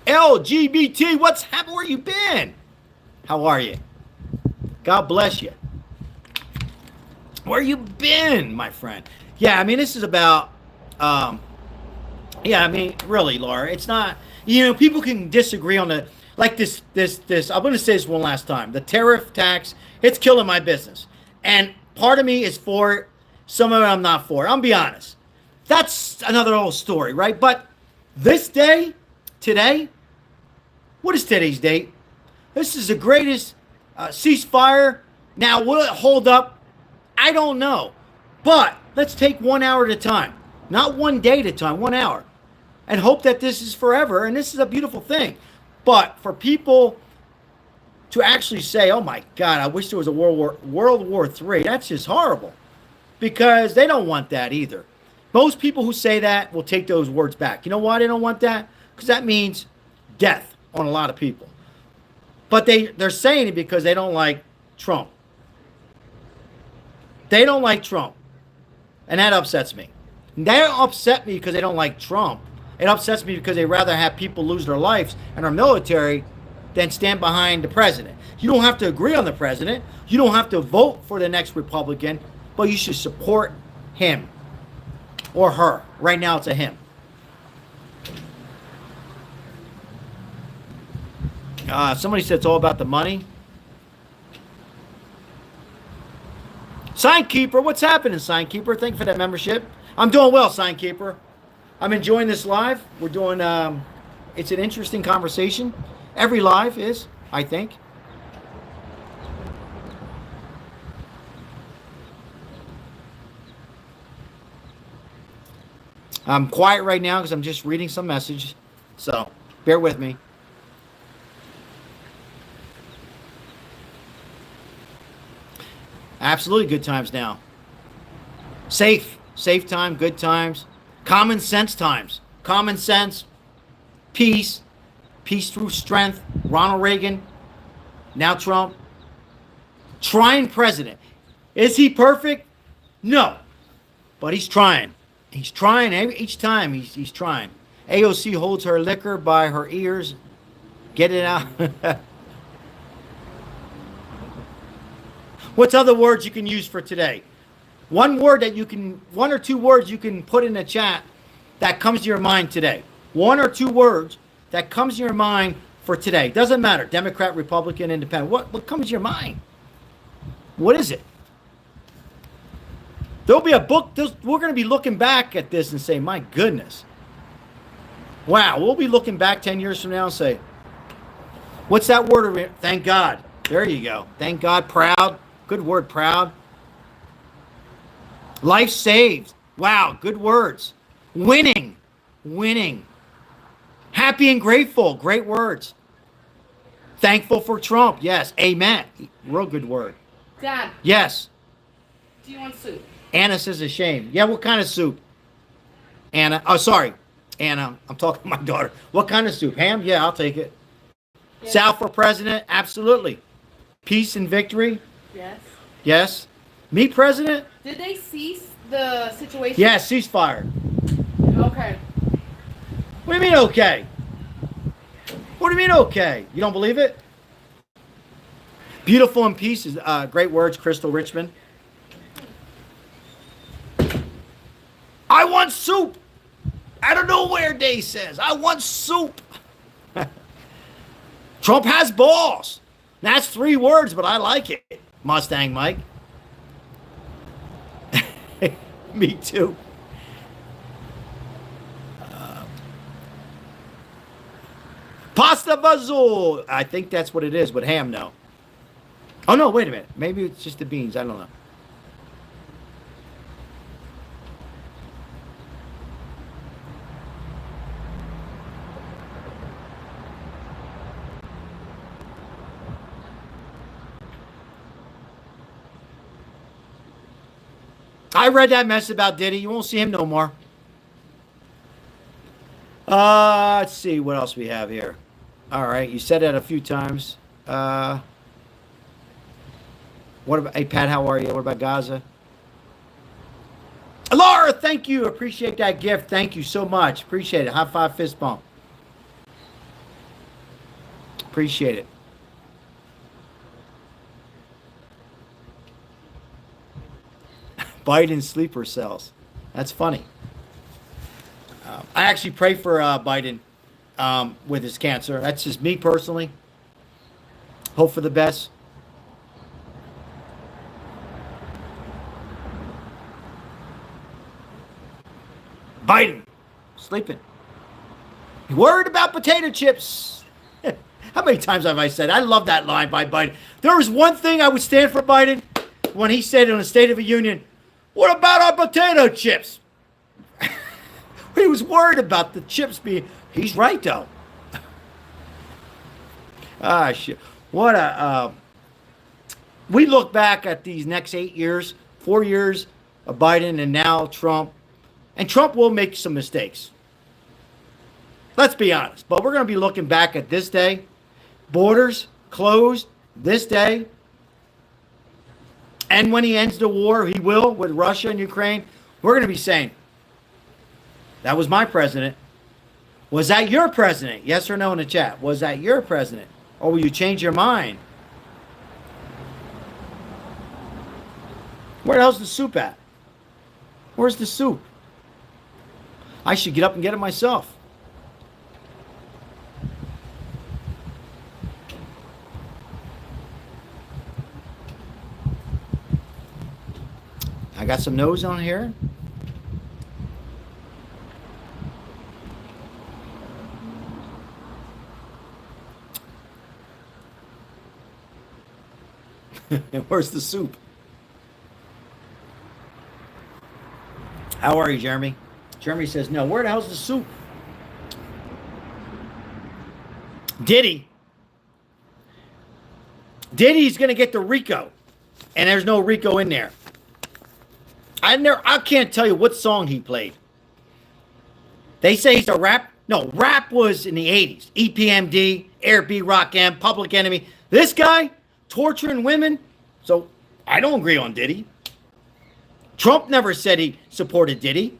S4: LGBT, what's happened? Where you been? How are you? God bless you. Where you been, my friend? Yeah, I mean, this is about, really, Laura, it's not, people can disagree on this, I'm going to say this one last time. The tariff tax, it's killing my business. And part of me is for it. Some of it I'm not for. I'll be honest. That's another old story, right? But this day, today, what is today's date? This is the greatest ceasefire. Now, will it hold up? I don't know. But let's take 1 hour at a time. Not 1 day at a time, 1 hour. And hope that this is forever. And this is a beautiful thing. But for people to actually say, oh my God, I wish there was a World War III, that's just horrible. Because they don't want that either. Most people who say that will take those words back. You know why they don't want that? Because that means death on a lot of people. But they're saying it because they don't like Trump. They don't like Trump. And that upsets me. They don't upset me because they don't like Trump. It upsets me because they rather have people lose their lives and our military than stand behind the president. You don't have to agree on the president. You don't have to vote for the next Republican, but you should support him or her. Right now it's a him. Somebody said it's all about the money. Signkeeper, what's happening, Signkeeper? Thank you for that membership. I'm doing well, Signkeeper. I'm enjoying this live. We're doing, it's an interesting conversation. Every live is, I think. I'm quiet right now because I'm just reading some message. So, bear with me. Absolutely good times now. Safe time, good times. Common sense times. Common sense. Peace. Peace through strength. Ronald Reagan. Now Trump. Trying president. Is he perfect? No. But he's trying. He's trying each time. He's trying. AOC holds her liquor by her ears. Get it out. What's other words you can use for today? One or two words you can put in the chat that comes to your mind today. One or two words that comes to your mind for today. Doesn't matter. Democrat, Republican, Independent. What comes to your mind? What is it? There'll be a book. We're going to be looking back at this and say, my goodness. Wow. We'll be looking back 10 years from now and say, what's that word? Thank God. There you go. Thank God. Proud. Good word, proud. Life saved. Wow, good words. Winning. Happy and grateful. Great words. Thankful for Trump. Yes. Amen. Real good word.
S5: Dad,
S4: Yes.
S5: do you want soup?
S4: Anna says a shame. Yeah, what kind of soup? Anna. Oh, sorry. Anna, I'm talking to my daughter. What kind of soup? Ham? Yeah, I'll take it.
S5: Yes.
S4: Sal for president? Absolutely. Peace and victory?
S5: Yes.
S4: Yes. Me president?
S5: Did they cease the situation?
S4: Yes, ceasefire.
S5: Okay.
S4: What do you mean okay? What do you mean okay? You don't believe it? Beautiful and peace is great words, Crystal Richmond. I want soup. Out of nowhere, Day says. I want soup. Trump has balls. That's 3 words, but I like it. Mustang Mike. Me too. Pasta Vazul. I think that's what it is, but ham, no. Oh, no, wait a minute. Maybe it's just the beans. I don't know. I read that mess about Diddy. You won't see him no more. Let's see what else we have here. All right, you said that a few times. What about, hey, Pat, how are you? What about Gaza? Laura, thank you. Appreciate that gift. Thank you so much. Appreciate it. High five, fist bump. Appreciate it. Biden sleeper cells. That's funny. I actually pray for Biden with his cancer. That's just me personally. Hope for the best. Biden sleeping. Worried about potato chips. How many times have I said? I love that line by Biden. There was one thing I would stand for Biden when he said in the State of the Union, what about our potato chips? He was worried about the chips being... He's right, though. Ah, shit. What a... we look back at these next 8 years, 4 years of Biden and now Trump. And Trump will make some mistakes. Let's be honest. But we're going to be looking back at this day. Borders closed this day. And when he ends the war, he will, with Russia and Ukraine, we're going to be saying, that was my president. Was that your president? Yes or no in the chat. Was that your president? Or will you change your mind? Where the hell's the soup at? Where's the soup? I should get up and get it myself. I got some no's on here. Where's the soup? How are you, Jeremy? Jeremy says no. Where the hell's the soup? Diddy's gonna get the Rico, and there's no Rico in there. I can't tell you what song he played. They say he's a rap. No, rap was in the 80s. EPMD, Air B, Rock M, Public Enemy. This guy torturing women. So I don't agree on Diddy. Trump never said he supported Diddy.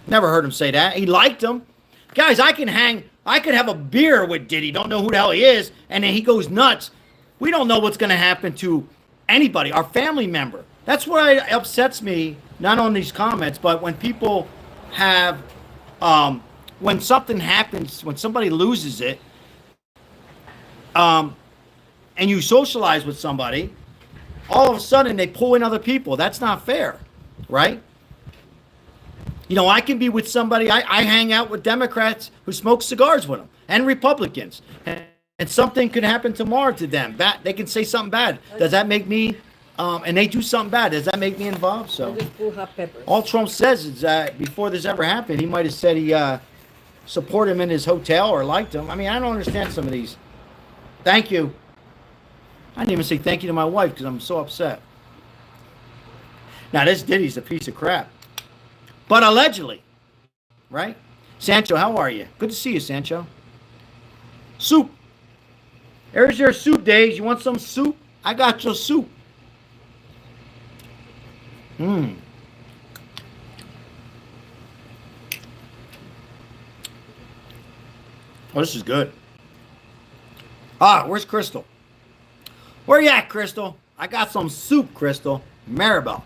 S4: Never heard him say that. He liked him. Guys, I could have a beer with Diddy, don't know who the hell he is, and then he goes nuts. We don't know what's going to happen to anybody, our family member. That's what upsets me, not on these comments, but when people have, when something happens, when somebody loses it, and you socialize with somebody, all of a sudden they pull in other people. That's not fair, right? You know, I can be with somebody, I hang out with Democrats who smoke cigars with them, and Republicans. And something could happen tomorrow to them. They can say something bad. Does that make me, and they do something bad, does that make me involved? So, all Trump says is that before this ever happened, he might have said he supported him in his hotel or liked him. I mean, I don't understand some of these. Thank you. I didn't even say thank you to my wife because I'm so upset. Now, this Diddy's a piece of crap. But allegedly, right? Sancho, how are you? Good to see you, Sancho. Soup. There's your soup, Days. You want some soup? I got your soup. Oh, this is good. Ah, where's Crystal? Where you at, Crystal? I got some soup, Crystal. Maribel.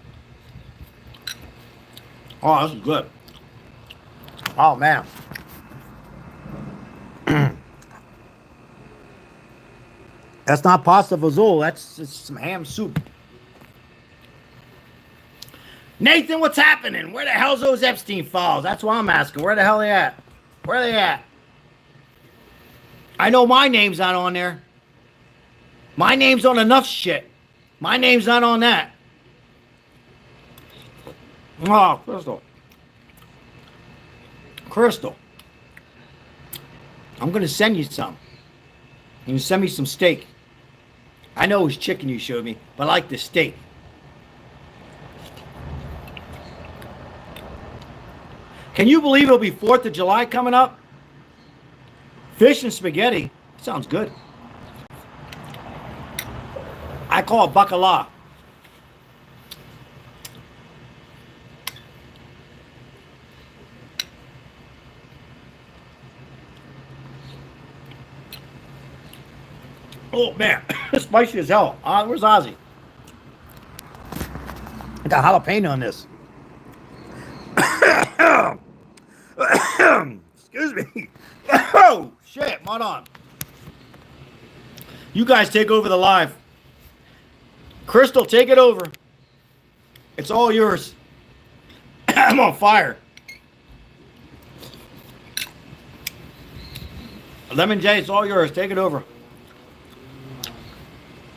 S4: Oh, this is good. Oh, man. That's not pasta fazool. That's some ham soup. Nathan, what's happening? Where the hell's those Epstein files? That's what I'm asking. Where the hell are they at? Where are they at? I know my name's not on there. My name's on enough shit. My name's not on that. Oh, Crystal. Crystal. I'm going to send you some. You can send me some steak. I know it was chicken you showed me, but I like the steak. Can you believe it'll be 4th of July coming up? Fish and spaghetti. Sounds good. I call it bacala. Oh, man. It's spicy as hell. Where's Ozzy? I got jalapeno on this. Excuse me. Oh, shit. Hold on. You guys take over the live. Crystal, take it over. It's all yours. I'm on fire. Lemon J, it's all yours. Take it over.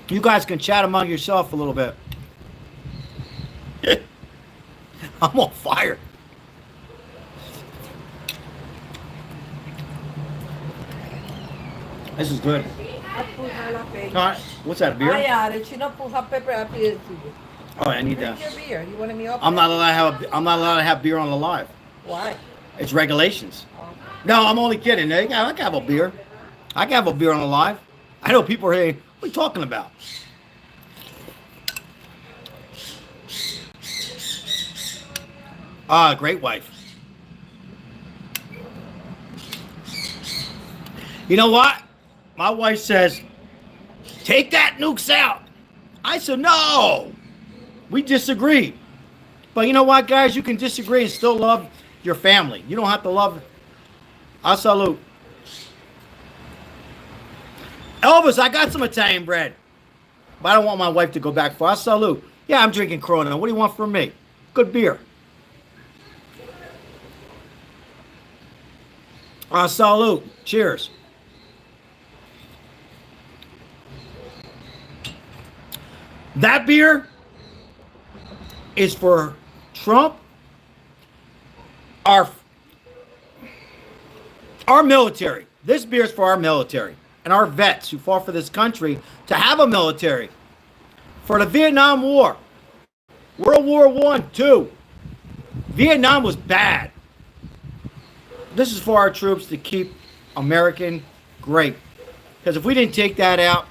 S4: You guys can chat among yourself a little bit. I'm on fire. This is good. What's that, beer? Oh, I need that. I'm not allowed to have beer on the live.
S6: Why?
S4: It's regulations. No, I'm only kidding. I can have a beer. I can have a beer on the live. I know people are saying, what are you talking about? Great wife. You know what? My wife says, take that nukes out. I said, no. We disagree. But you know what, guys? You can disagree and still love your family. You don't have to love. I salute. Elvis, I got some Italian bread. But I don't want my wife to go back for. I salute. Yeah, I'm drinking Corona. What do you want from me? Good beer. Salute. Cheers. That beer is for Trump, our military. This beer is for our military and our vets who fought for this country to have a military. For the Vietnam War, World War I, II. Vietnam was bad. This is for our troops to keep American great. Because if we didn't take that out,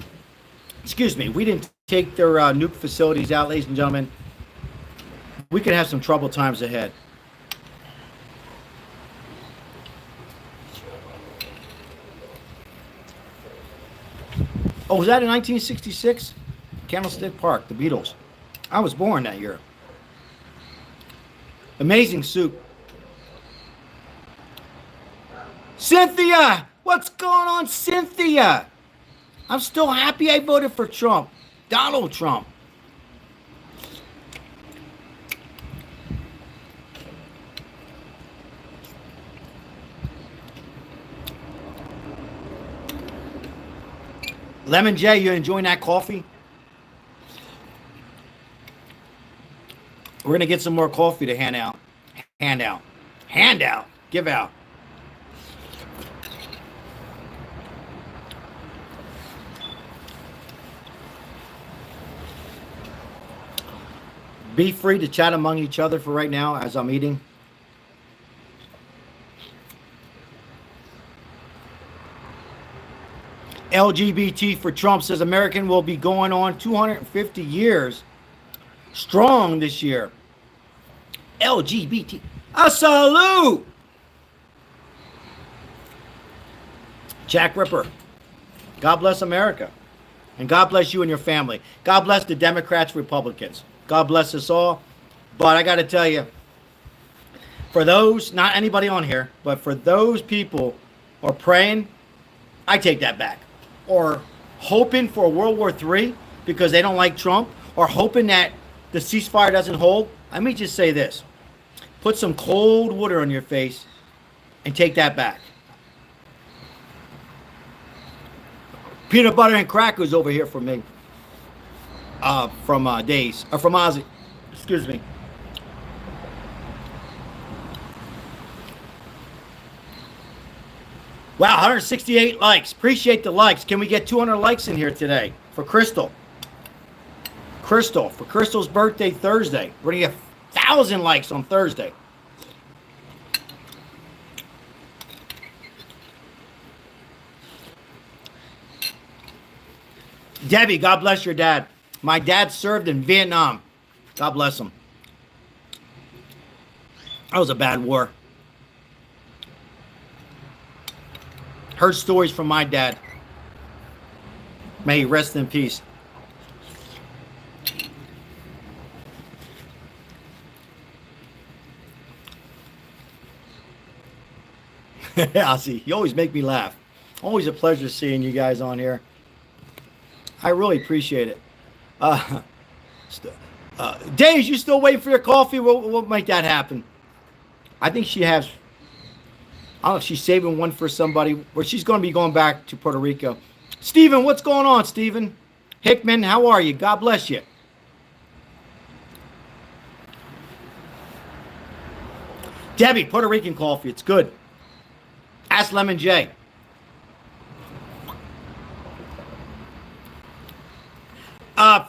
S4: we didn't take their nuke facilities out, ladies and gentlemen, we could have some troubled times ahead. Oh, was that in 1966? Candlestick Park, the Beatles. I was born that year. Amazing soup. Cynthia! What's going on, Cynthia? I'm still happy I voted for Trump. Donald Trump. Lemon J, you enjoying that coffee? We're going to get some more coffee to hand out. Give out. Be free to chat among each other for right now as I'm eating. LGBT for Trump says American will be going on 250 years strong this year. LGBT. A salute! Jack Ripper. God bless America. And God bless you and your family. God bless the Democrats, Republicans. God bless us all. But I got to tell you, for those, not anybody on here, but for those people who are praying, I take that back. Or hoping for World War III because they don't like Trump, or hoping that the ceasefire doesn't hold, let me just say this. Put some cold water on your face and take that back. Peanut butter and crackers over here for me. From Ozzy. Excuse me. Wow, 168 likes. Appreciate the likes. Can we get 200 likes in here today for Crystal? For Crystal's birthday Thursday. We're going to get 1,000 likes on Thursday. Debbie, God bless your dad. My dad served in Vietnam. God bless him. That was a bad war. Heard stories from my dad. May he rest in peace. Ozzy, you always make me laugh. Always a pleasure seeing you guys on here. I really appreciate it. Days, you still waiting for your coffee? We'll make that happen. I think she has. I don't know if she's saving one for somebody, or she's going to be going back to Puerto Rico. Stephen, what's going on, Stephen? Hickman, how are you? God bless you. Debbie, Puerto Rican coffee. It's good. Ask Lemon J.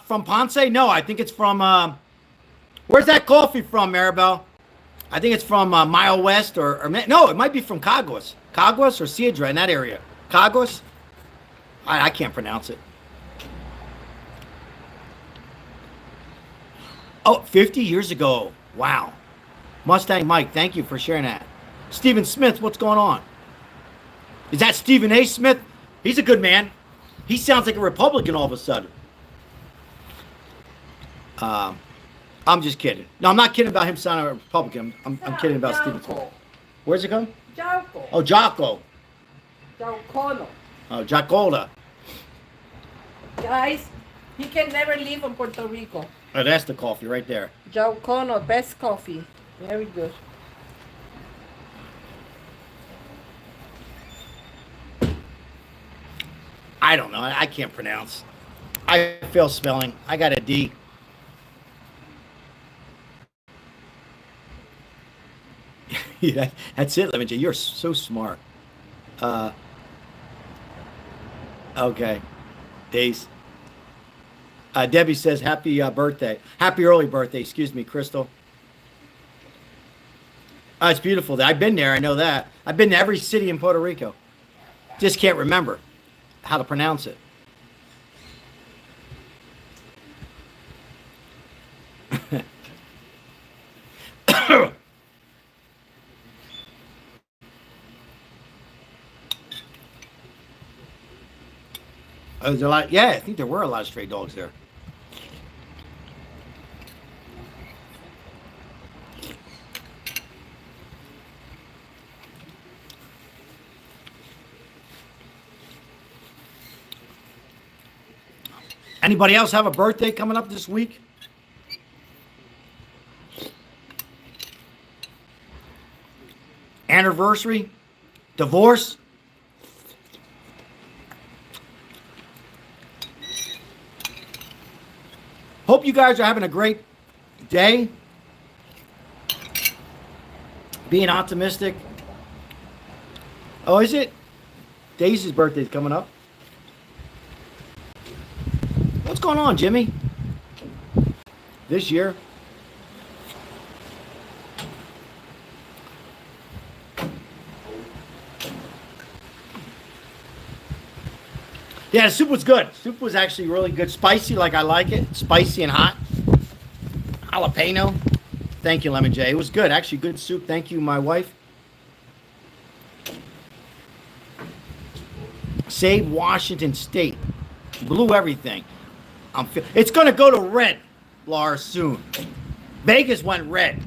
S4: From Ponce? No, I think it's from, where's that coffee from, Maribel? I think it's from Mile West or no, it might be from Caguas. Caguas or Sidra in that area. Caguas? I can't pronounce it. Oh, 50 years ago. Wow. Mustang Mike, thank you for sharing that. Stephen Smith, what's going on? Is that Stephen A. Smith? He's a good man. He sounds like a Republican all of a sudden. I'm just kidding. No, I'm not kidding about him sounding a Republican. I'm kidding about Stephen Smith. Where's it come?
S5: Jocko.
S4: Oh, Jocko.
S5: Jocko.
S4: Oh, Jacola.
S5: Guys, He can never leave from Puerto Rico.
S4: Oh, that's the coffee right there.
S5: Jaucono, best coffee. Very good.
S4: I don't know. I can't pronounce. I fail spelling. I got a D. Yeah, that's it, Lemon J. You're so smart. Okay. Days. Debbie says, happy birthday. Happy early birthday. Excuse me, Crystal. It's beautiful. I've been there. I know that. I've been to every city in Puerto Rico. Just can't remember how to pronounce it. There's a lot. Yeah, I think there were a lot of stray dogs there. Anybody else have a birthday coming up this week? Anniversary? Divorce? Hope you guys are having a great day. Being optimistic. Oh, is it? Daisy's birthday is coming up. What's going on, Jimmy? This year? Yeah, the soup was good. Soup was actually really good. Spicy like I like it. Spicy and hot. Jalapeno. Thank you, Lemon J. It was good. Actually, good soup. Thank you, my wife. Save Washington State. Blew everything. It's going to go to red, Lars, soon. Vegas went red.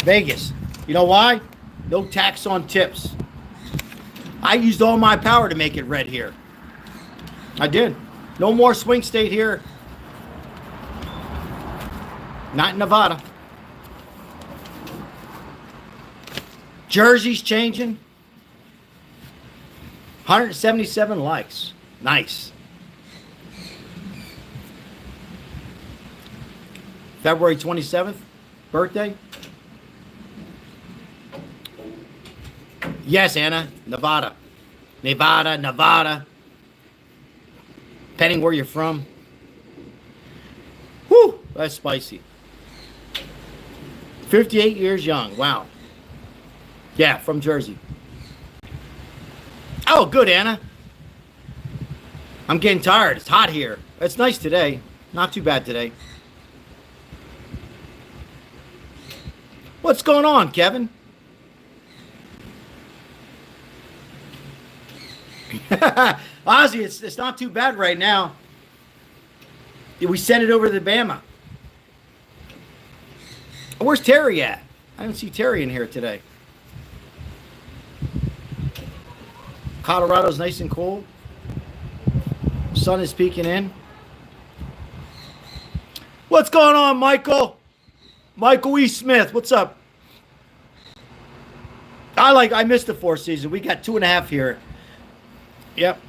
S4: Vegas. You know why? No tax on tips. I used all my power to make it red here. I did. No more swing state here. Not in Nevada. Jersey's changing. 177 likes. Nice. February 27th, birthday. Yes, Anna, Nevada. Nevada. Depending where you're from. Whew, that's spicy. 58 years young, wow. Yeah, from Jersey. Oh, good, Anna. I'm getting tired. It's hot here. It's nice today. Not too bad today. What's going on, Kevin? Ozzy, it's not too bad right now. We sent it over to Bama. Where's Terry at? I don't see Terry in here today. Colorado's nice and cold. Sun is peeking in. What's going on, Michael? Michael E. Smith, what's up? I missed the fourth season. We got 2.5 here. Yep.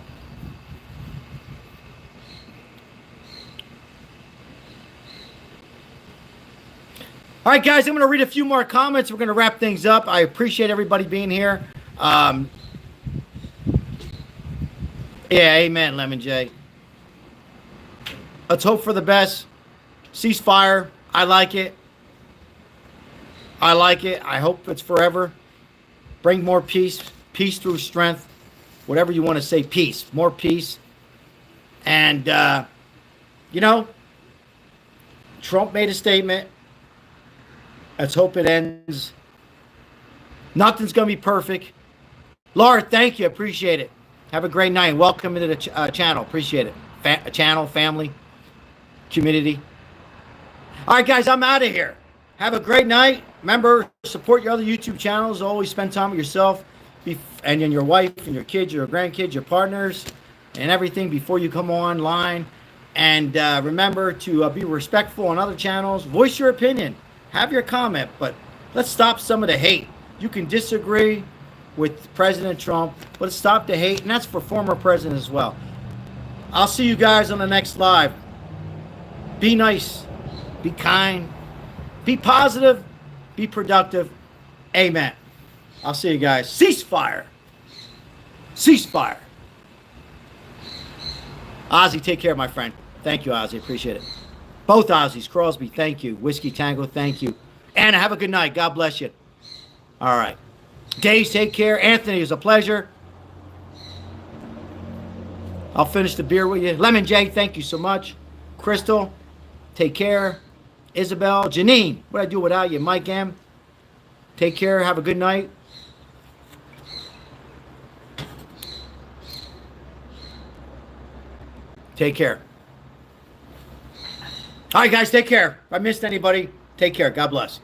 S4: All right, guys, I'm going to read a few more comments. We're going to wrap things up. I appreciate everybody being here. Yeah, amen, Lemon J. Let's hope for the best. Ceasefire. I like it. I hope it's forever. Bring more peace. Peace through strength. Whatever you want to say, peace. More peace. And, Trump made a statement. Let's hope it ends. Nothing's going to be perfect. Laura, thank you. Appreciate it. Have a great night. Welcome to the channel. Appreciate it. Channel, family, community. All right, guys, I'm out of here. Have a great night. Remember, support your other YouTube channels. Always spend time with yourself and then your wife and your kids, your grandkids, your partners, and everything before you come online. And remember to be respectful on other channels. Voice your opinion. Have your comment. But let's stop some of the hate. You can disagree with President Trump, but let's stop the hate. And that's for former president as well. I'll see you guys on the next live. Be nice. Be kind. Be positive. Be productive. Amen. I'll see you guys. Ceasefire. Ceasefire. Ozzy, take care, my friend. Thank you, Ozzy. Appreciate it. Both Ozzy's. Crosby, thank you. Whiskey Tango, thank you. Anna, have a good night. God bless you. All right. Dave, take care. Anthony, it was a pleasure. I'll finish the beer with you. Lemon J, thank you so much. Crystal, take care. Isabel, Janine, what'd I do without you? Mike M, take care. Have a good night. Take care. All right, guys, take care. If I missed anybody, take care. God bless.